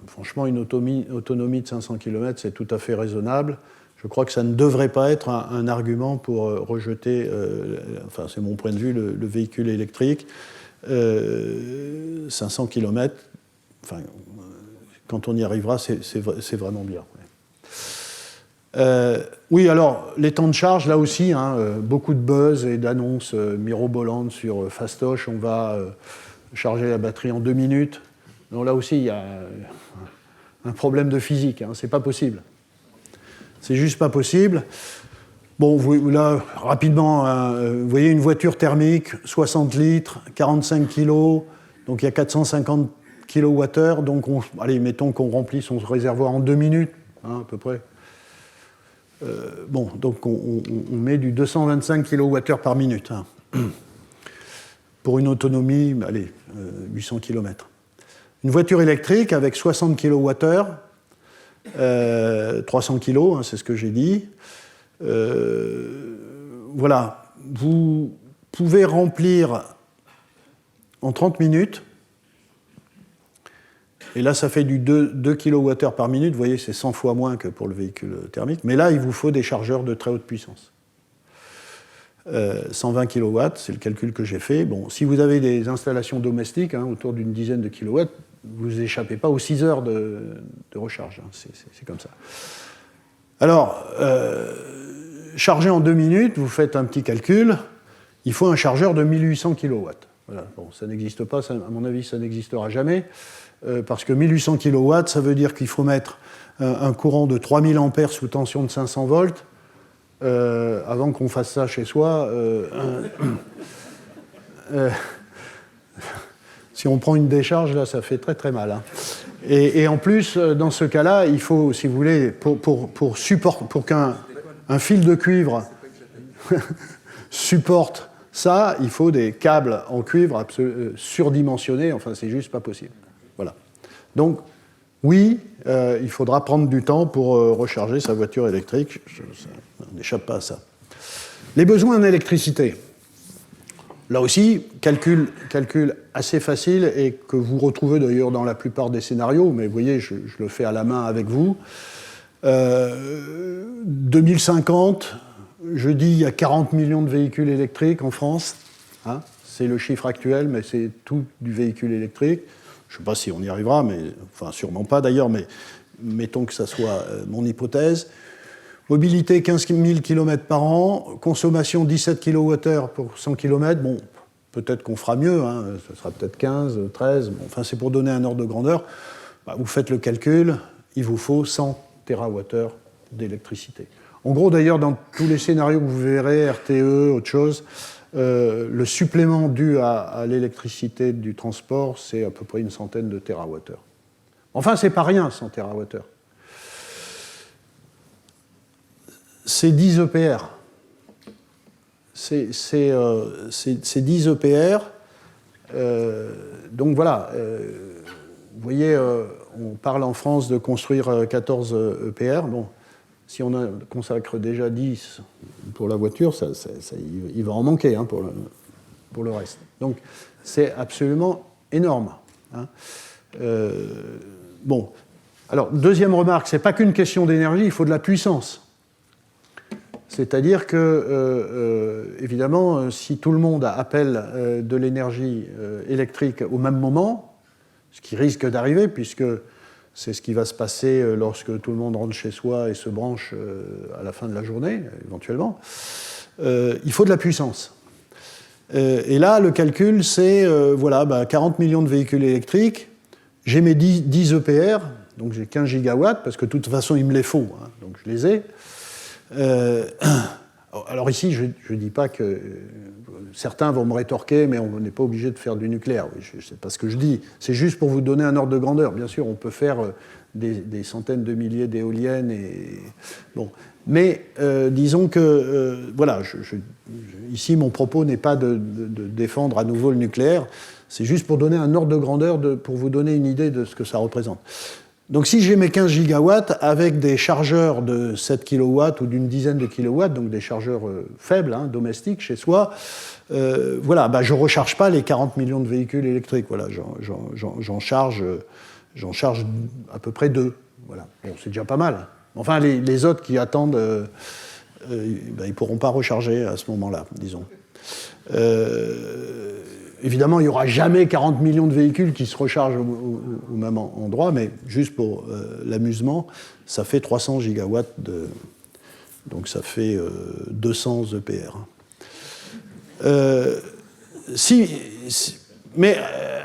franchement, une autonomie de 500 km, c'est tout à fait raisonnable. Je crois que ça ne devrait pas être un argument pour rejeter, enfin c'est mon point de vue, le véhicule électrique. 500 km, enfin, quand on y arrivera, c'est vraiment bien. Oui, alors, les temps de charge, là aussi, hein, beaucoup de buzz et d'annonces mirobolantes sur fastoche, on va charger la batterie en 2 minutes. Non, là aussi, il y a un problème de physique, hein, c'est pas possible. C'est juste pas possible. Bon, là, rapidement, vous voyez une voiture thermique, 60 litres, 45 kg, donc il y a 450 kWh, donc allez, mettons qu'on remplit son réservoir en 2 minutes, hein, à peu près. Bon, donc on met du 225 kWh par minute, hein, pour une autonomie, allez, 800 km. Une voiture électrique avec 60 kWh, 300 kg, hein, c'est ce que j'ai dit. Voilà, vous pouvez remplir en 30 minutes, et là ça fait du 2 kWh par minute, vous voyez c'est 100 fois moins que pour le véhicule thermique, mais là il vous faut des chargeurs de très haute puissance. 120 kW, c'est le calcul que j'ai fait. Bon, si vous avez des installations domestiques, hein, autour d'une dizaine de kilowatts, vous n'échappez pas aux 6 heures de recharge, hein, c'est comme ça. Alors, charger en 2 minutes, vous faites un petit calcul, il faut un chargeur de 1800 kW. Voilà. Bon, ça n'existe pas, à mon avis, ça n'existera jamais, parce que 1800 kW, ça veut dire qu'il faut mettre un courant de 3000 ampères sous tension de 500 volts, avant qu'on fasse ça chez soi. Si on prend une décharge, là, ça fait très très mal. Hein. Et en plus, dans ce cas-là, il faut, si vous voulez, pour qu'un fil de cuivre supporte ça, il faut des câbles en cuivre surdimensionnés. Enfin, c'est juste pas possible. Voilà. Donc, oui, il faudra prendre du temps pour recharger sa voiture électrique. On n'échappe pas à ça. Les besoins en électricité. Là aussi, calcul assez facile et que vous retrouvez d'ailleurs dans la plupart des scénarios, mais vous voyez, je le fais à la main avec vous. 2050, je dis il y a 40 millions de véhicules électriques en France. Hein, c'est le chiffre actuel, mais c'est tout du véhicule électrique. Je ne sais pas si on y arrivera, mais, enfin sûrement pas d'ailleurs, mais mettons que ça soit mon hypothèse. Mobilité 15 000 km par an, consommation 17 kWh pour 100 km. Bon, peut-être qu'on fera mieux, hein, ce sera peut-être 15, 13. Bon, enfin, c'est pour donner un ordre de grandeur. Bah, vous faites le calcul, il vous faut 100 TWh d'électricité. En gros, d'ailleurs, dans tous les scénarios que vous verrez, RTE, autre chose, le supplément dû à l'électricité du transport, c'est à peu près une centaine de TWh. Enfin, c'est pas rien, 100 TWh. C'est 10 EPR. C'est 10 EPR. Donc voilà, vous voyez, on parle en France de construire 14 EPR. Bon, si on consacre déjà 10 pour la voiture, il va en manquer, hein, pour le reste. Donc c'est absolument énorme. Hein. Bon, alors deuxième remarque, c'est pas qu'une question d'énergie, il faut de la puissance. C'est-à-dire que, évidemment, si tout le monde appelle de l'énergie électrique au même moment, ce qui risque d'arriver, puisque c'est ce qui va se passer lorsque tout le monde rentre chez soi et se branche à la fin de la journée, éventuellement, il faut de la puissance. Et là, le calcul, c'est, voilà, 40 millions de véhicules électriques, j'ai mes 10 EPR, donc j'ai 15 gigawatts, parce que de toute façon, il me les faut, hein, donc je les ai. Alors ici, je ne dis pas que... certains vont me rétorquer, mais on n'est pas obligé de faire du nucléaire. C'est pas ce que je dis. C'est juste pour vous donner un ordre de grandeur. Bien sûr, on peut faire des centaines de milliers d'éoliennes. Bon. Mais disons que... voilà, ici, mon propos n'est pas de défendre à nouveau le nucléaire. C'est juste pour donner un ordre de grandeur, pour vous donner une idée de ce que ça représente. Donc si j'ai mes 15 gigawatts avec des chargeurs de 7 kilowatts ou d'une dizaine de kilowatts, donc des chargeurs faibles, hein, domestiques, chez soi, voilà, je ne recharge pas les 40 millions de véhicules électriques. Voilà, j'en charge à peu près 2. Voilà. Bon, c'est déjà pas mal. Enfin, les autres qui attendent, ils ne pourront pas recharger à ce moment-là, disons. Évidemment, il n'y aura jamais 40 millions de véhicules qui se rechargent au même endroit, mais juste pour l'amusement, ça fait 300 gigawatts donc ça fait 200 EPR. Mais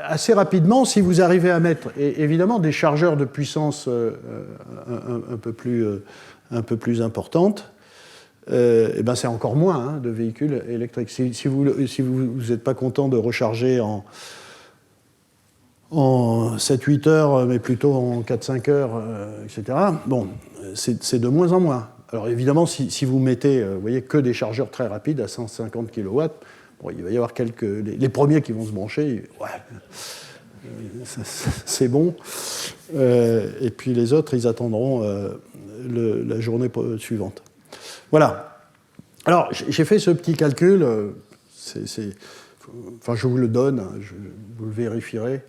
assez rapidement, si vous arrivez à mettre évidemment des chargeurs de puissance un peu plus importante, et ben c'est encore moins hein, de véhicules électriques. Si vous n'êtes pas content de recharger en 7-8 heures, mais plutôt en 4-5 heures, etc., bon, c'est de moins en moins. Alors évidemment, si vous mettez voyez, que des chargeurs très rapides à 150 kW, bon, il va y avoir les premiers qui vont se brancher, ouais, c'est bon. Et puis les autres, ils attendront la journée suivante. Voilà. Alors, j'ai fait ce petit calcul. Enfin, je vous le donne, vous le vérifierez.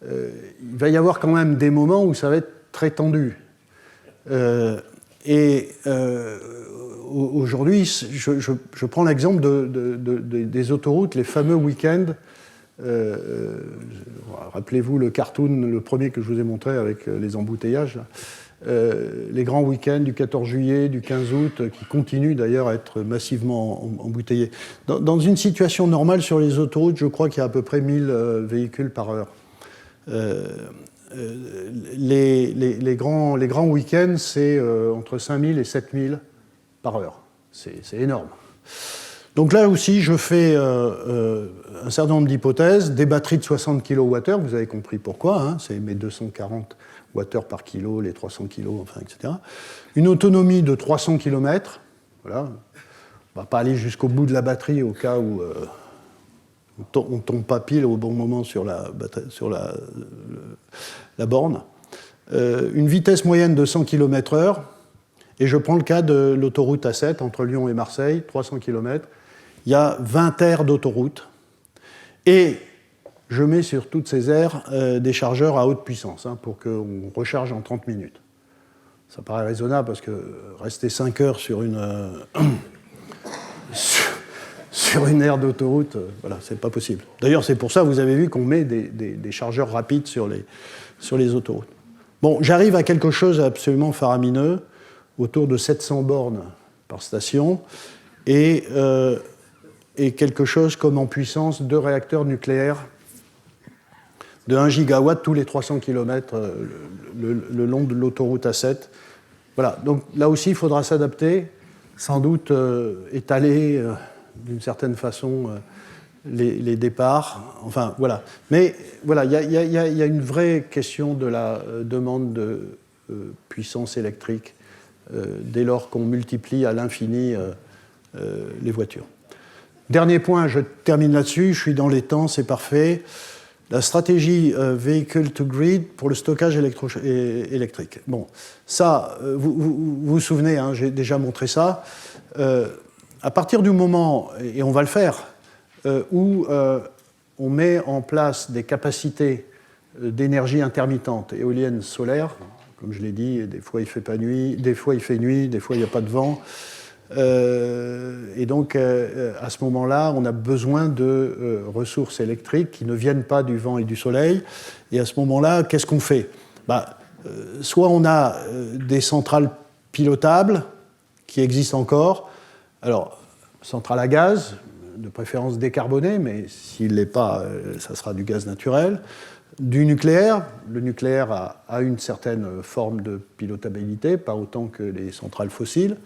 Il va y avoir quand même des moments où ça va être très tendu. Aujourd'hui, je prends l'exemple des autoroutes, les fameux week-ends. Rappelez-vous le cartoon, le premier que je vous ai montré avec les embouteillages. Là. Les grands week-ends du 14 juillet, du 15 août, qui continuent d'ailleurs à être massivement embouteillés. Dans une situation normale sur les autoroutes, je crois qu'il y a à peu près 1000 véhicules par heure. Les grands week-ends, c'est entre 5000 et 7000 par heure. C'est énorme. Donc là aussi, je fais un certain nombre d'hypothèses. Des batteries de 60 kWh, vous avez compris pourquoi, hein, c'est mes 240 Wh par kilo, les 300 kg, enfin, etc. Une autonomie de 300 km. Voilà. On ne va pas aller jusqu'au bout de la batterie au cas où on ne tombe pas pile au bon moment sur la borne. Une vitesse moyenne de 100 km/h. Et je prends le cas de l'autoroute A7 entre Lyon et Marseille, 300 km. Il y a 20 aires d'autoroute. Et je mets sur toutes ces aires des chargeurs à haute puissance hein, pour qu'on recharge en 30 minutes. Ça paraît raisonnable parce que rester 5 heures sur une aire d'autoroute, voilà, c'est pas possible. D'ailleurs, c'est pour ça, vous avez vu qu'on met des chargeurs rapides sur les autoroutes. Bon, j'arrive à quelque chose d'absolument faramineux, autour de 700 bornes par station, et quelque chose comme en puissance 2 réacteurs nucléaires de 1 gigawatt tous les 300 km le long de l'autoroute A7. Voilà, donc là aussi, il faudra s'adapter, sans doute étaler d'une certaine façon les départs, enfin voilà. Mais voilà, il y a une vraie question de la demande de puissance électrique dès lors qu'on multiplie à l'infini les voitures. Dernier point, je termine là-dessus, je suis dans les temps, c'est parfait. La stratégie Vehicle to Grid pour le stockage électrique. Bon, ça, vous vous souvenez, hein, j'ai déjà montré ça. À partir du moment, et on va le faire, où on met en place des capacités d'énergie intermittente, éolienne, solaire, comme je l'ai dit, des fois il fait pas nuit, des fois il fait nuit, des fois il n'y a pas de vent. Et donc, à ce moment-là, on a besoin de ressources électriques qui ne viennent pas du vent et du soleil. Et à ce moment-là, qu'est-ce qu'on fait ? Soit on a des centrales pilotables qui existent encore. Alors, centrale à gaz, de préférence décarbonée, mais s'il ne l'est pas, ça sera du gaz naturel. Du nucléaire. Le nucléaire a une certaine forme de pilotabilité, pas autant que les centrales fossiles.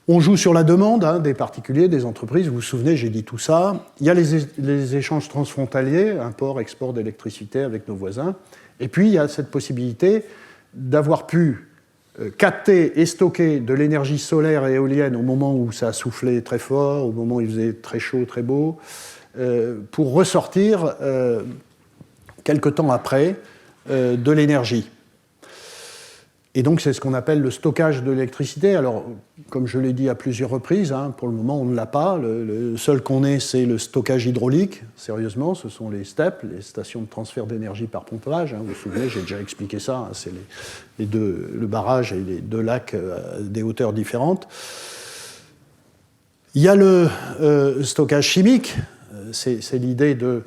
On joue sur la demande des particuliers, des entreprises. Vous vous souvenez, j'ai dit tout ça. Il y a les échanges transfrontaliers, import, export d'électricité avec nos voisins. Et puis, il y a cette possibilité d'avoir pu capter et stocker de l'énergie solaire et éolienne au moment où ça a soufflé très fort, au moment où il faisait très chaud, très beau, pour ressortir, quelque temps après, de l'énergie. Et donc, c'est ce qu'on appelle le stockage de l'électricité. Alors, comme je l'ai dit à plusieurs reprises, pour le moment, on ne l'a pas. Le seul qu'on ait, c'est le stockage hydraulique. Sérieusement, ce sont les STEP, les stations de transfert d'énergie par pompage. Vous vous souvenez, j'ai déjà expliqué ça. C'est le barrage et les deux lacs à des hauteurs différentes. Il y a le stockage chimique. C'est l'idée de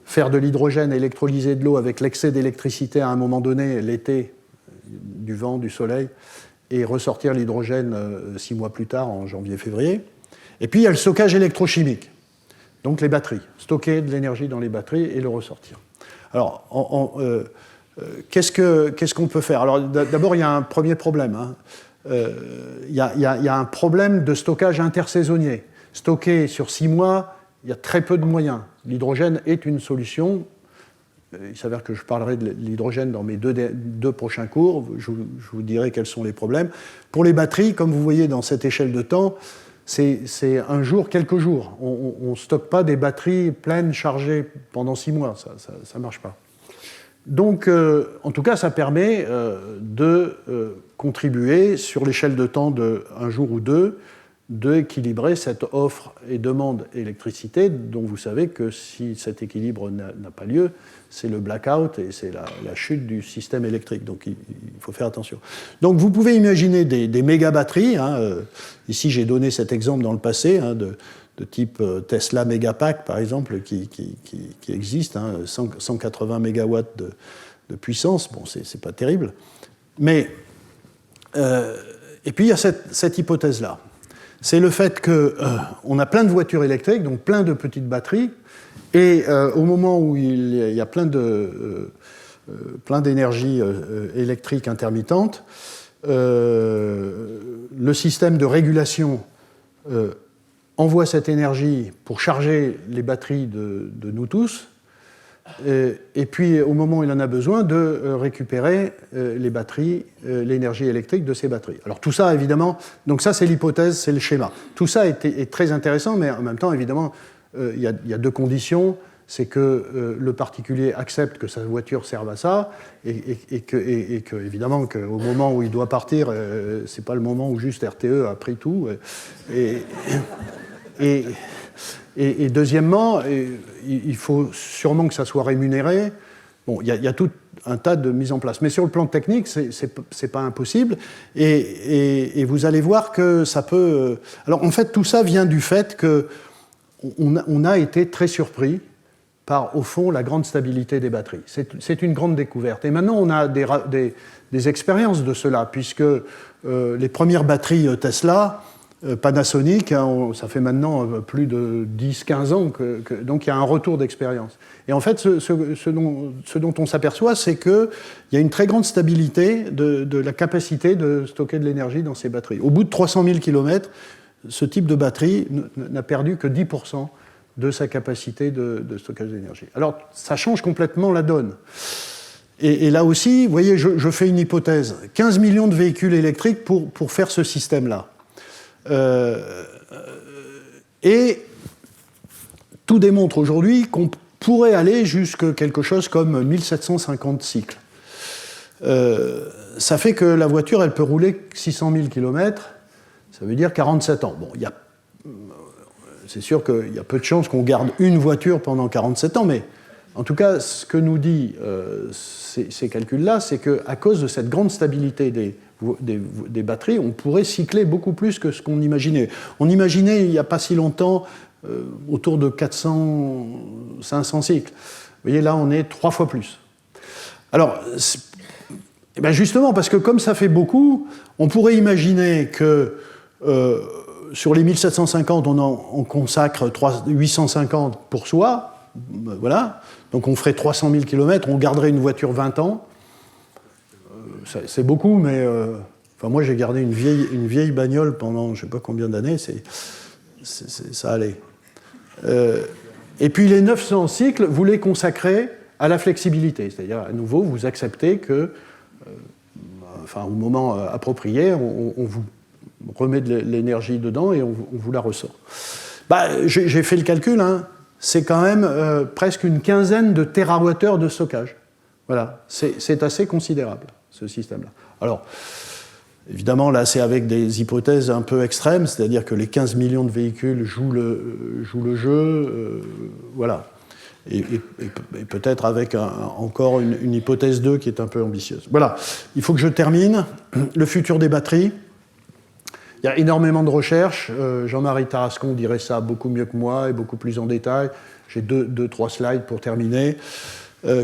faire de l'hydrogène, électrolyser de l'eau avec l'excès d'électricité à un moment donné, l'été, du vent, du soleil, et ressortir l'hydrogène 6 mois plus tard, en janvier-février. Et puis il y a le stockage électrochimique, donc les batteries, stocker de l'énergie dans les batteries et le ressortir. Alors, qu'est-ce qu'on peut faire? Alors d'abord, il y a un premier problème. Il y a un problème de stockage intersaisonnier. Stocker sur 6 mois, il y a très peu de moyens. L'hydrogène est une solution. Il s'avère que je parlerai de l'hydrogène dans mes deux prochains cours. Je vous dirai quels sont les problèmes. Pour les batteries, comme vous voyez dans cette échelle de temps, c'est un jour, quelques jours. On ne stocke pas des batteries pleines, chargées pendant 6 mois. Ça ne marche pas. Donc, en tout cas, ça permet de contribuer, sur l'échelle de temps d'un jour ou deux, d'équilibrer cette offre et demande électricité, dont vous savez que si cet équilibre n'a pas lieu, c'est le blackout et c'est la chute du système électrique. Donc il faut faire attention. Donc vous pouvez imaginer des méga-batteries. Ici, j'ai donné cet exemple dans le passé, de type Tesla Megapack, par exemple, qui existe, 180 mégawatts de puissance. Bon, c'est pas terrible. Mais, et puis il y a cette hypothèse-là. C'est le fait qu'on a plein de voitures électriques, donc plein de petites batteries, et au moment où il y a plein d'énergie électrique intermittente, le système de régulation envoie cette énergie pour charger les batteries de nous tous, et puis au moment où il en a besoin, de récupérer les batteries, l'énergie électrique de ces batteries. Alors tout ça, évidemment, donc ça c'est l'hypothèse, c'est le schéma. Tout ça est très intéressant, mais en même temps, évidemment, il y a deux conditions. C'est que le particulier accepte que sa voiture serve à ça, et que évidemment, qu'au moment où il doit partir, c'est pas le moment où juste RTE a pris tout. Et deuxièmement, il faut sûrement que ça soit rémunéré. Bon, il y a tout un tas de mises en place. Mais sur le plan technique, c'est pas impossible. Et vous allez voir que ça peut... Alors, en fait, tout ça vient du fait qu'on a été très surpris par, au fond, la grande stabilité des batteries. C'est une grande découverte. Et maintenant, on a des expériences de cela, puisque les premières batteries Tesla... Panasonic, ça fait maintenant plus de 10-15 ans, donc il y a un retour d'expérience. Et en fait, ce dont on s'aperçoit, c'est qu'il y a une très grande stabilité de la capacité de stocker de l'énergie dans ces batteries. Au bout de 300 000 km, ce type de batterie n'a perdu que 10% de sa capacité de stockage d'énergie. Alors, ça change complètement la donne. Et là aussi, vous voyez, je fais une hypothèse. 15 millions de véhicules électriques pour faire ce système-là. Et tout démontre aujourd'hui qu'on pourrait aller jusqu'à quelque chose comme 1750 cycles. Ça fait que la voiture, elle peut rouler 600 000 km, ça veut dire 47 ans. Bon, c'est sûr qu'il y a peu de chances qu'on garde une voiture pendant 47 ans, mais en tout cas, ce que nous dit ces calculs-là, c'est qu'à cause de cette grande stabilité des batteries, on pourrait cycler beaucoup plus que ce qu'on imaginait. On imaginait, il n'y a pas si longtemps, autour de 400-500 cycles. Vous voyez, là, on est 3 fois plus. Alors, justement, parce que comme ça fait beaucoup, on pourrait imaginer que sur les 1750, on consacre 850 pour soi, voilà. Donc on ferait 300 000 km, on garderait une voiture 20 ans. C'est beaucoup, mais Enfin, moi, j'ai gardé une vieille bagnole pendant je ne sais pas combien d'années, ça allait. Et puis les 900 cycles, vous les consacrez à la flexibilité. C'est-à-dire, à nouveau, vous acceptez que, au moment approprié, on vous remet de l'énergie dedans et on vous la ressort. J'ai fait le calcul, hein, c'est quand même presque une quinzaine de térawattheures de stockage. Voilà, c'est assez considérable, ce système-là. Alors, évidemment, là, c'est avec des hypothèses un peu extrêmes, c'est-à-dire que les 15 millions de véhicules jouent le jeu, voilà. Et peut-être avec encore une hypothèse 2 qui est un peu ambitieuse. Voilà, il faut que je termine. Le futur des batteries. Il y a énormément de recherches. Jean-Marie Tarascon dirait ça beaucoup mieux que moi et beaucoup plus en détail. J'ai trois slides pour terminer.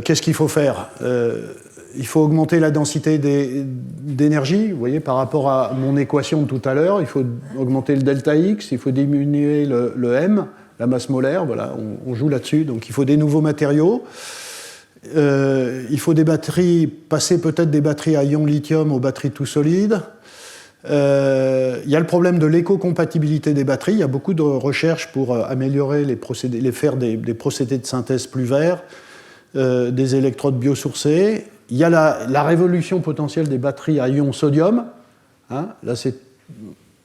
Qu'est-ce qu'il faut faire ? Il faut augmenter la densité d'énergie, vous voyez, par rapport à mon équation de tout à l'heure. Il faut augmenter le delta X, il faut diminuer le M, la masse molaire, voilà, on joue là-dessus. Donc il faut des nouveaux matériaux. Il faut des batteries, passer peut-être des batteries à ion lithium aux batteries tout solides. Il y a le problème de l'éco-compatibilité des batteries. Il y a beaucoup de recherches pour améliorer faire des procédés de synthèse plus verts, des électrodes biosourcées. Il y a la révolution potentielle des batteries à ion sodium. Hein, là,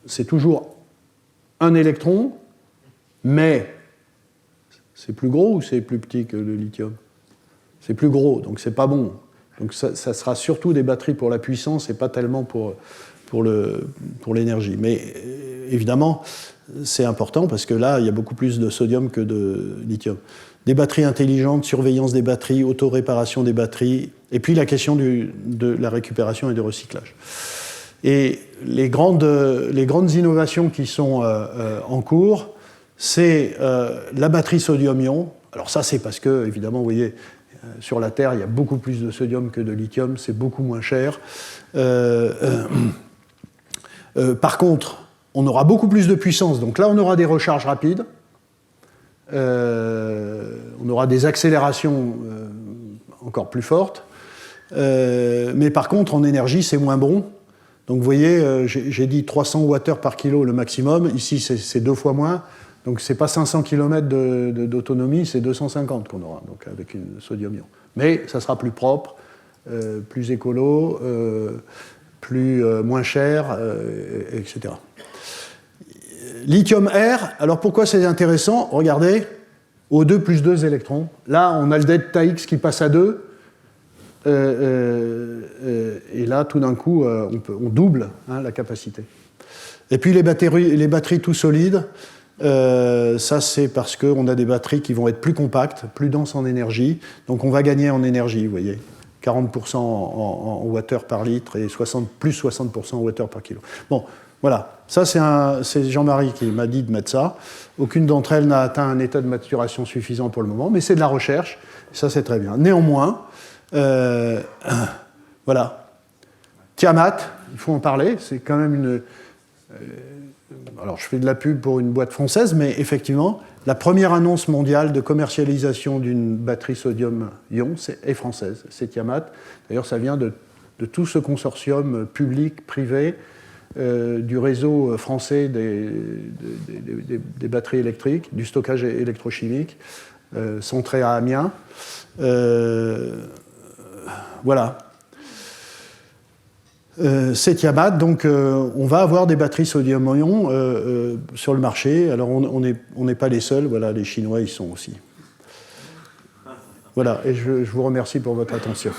c'est toujours un électron, mais c'est plus gros ou c'est plus petit que le lithium ? C'est plus gros, donc c'est pas bon. Donc ça sera surtout des batteries pour la puissance et pas tellement pour l'énergie. Mais évidemment, c'est important parce que là, il y a beaucoup plus de sodium que de lithium. Des batteries intelligentes, surveillance des batteries, autoréparation des batteries, et puis la question de la récupération et du recyclage. Et les grandes innovations qui sont en cours, c'est la batterie sodium-ion. Alors ça, c'est parce que, évidemment, vous voyez, sur la Terre, il y a beaucoup plus de sodium que de lithium, c'est beaucoup moins cher. Par contre, on aura beaucoup plus de puissance. Donc là, on aura des recharges rapides. On aura des accélérations encore plus fortes. Mais par contre, en énergie, c'est moins bon. Donc vous voyez, j'ai dit 300 Wh par kilo le maximum. Ici, c'est 2 fois moins. Donc ce n'est pas 500 km d'autonomie, c'est 250 qu'on aura, donc avec une sodium-ion. Mais ça sera plus propre, plus écolo, moins cher, etc. Lithium-air, alors pourquoi c'est intéressant ? Regardez, O2 plus 2 électrons. Là, on a le delta X qui passe à 2. Et là, tout d'un coup, on double la capacité. Et puis les batteries tout solides, ça c'est parce qu'on a des batteries qui vont être plus compactes, plus denses en énergie. Donc on va gagner en énergie, vous voyez. 40% en watts par litre et plus 60% en watts par kilo. Bon, voilà. Ça, c'est Jean-Marie qui m'a dit de mettre ça. Aucune d'entre elles n'a atteint un état de maturation suffisant pour le moment, mais c'est de la recherche. Ça, c'est très bien. Néanmoins, voilà. Tiamat, il faut en parler. C'est quand même une... alors, je fais de la pub pour une boîte française, mais effectivement, la première annonce mondiale de commercialisation d'une batterie sodium-ion est française. C'est Tiamat. D'ailleurs, ça vient de tout ce consortium public-privé du réseau français des batteries électriques, du stockage électrochimique, centré à Amiens. Voilà. C'est Tiamat, donc on va avoir des batteries sodium-ion sur le marché. Alors on n'est pas les seuls, voilà, les Chinois y sont aussi. Voilà, et je vous remercie pour votre attention.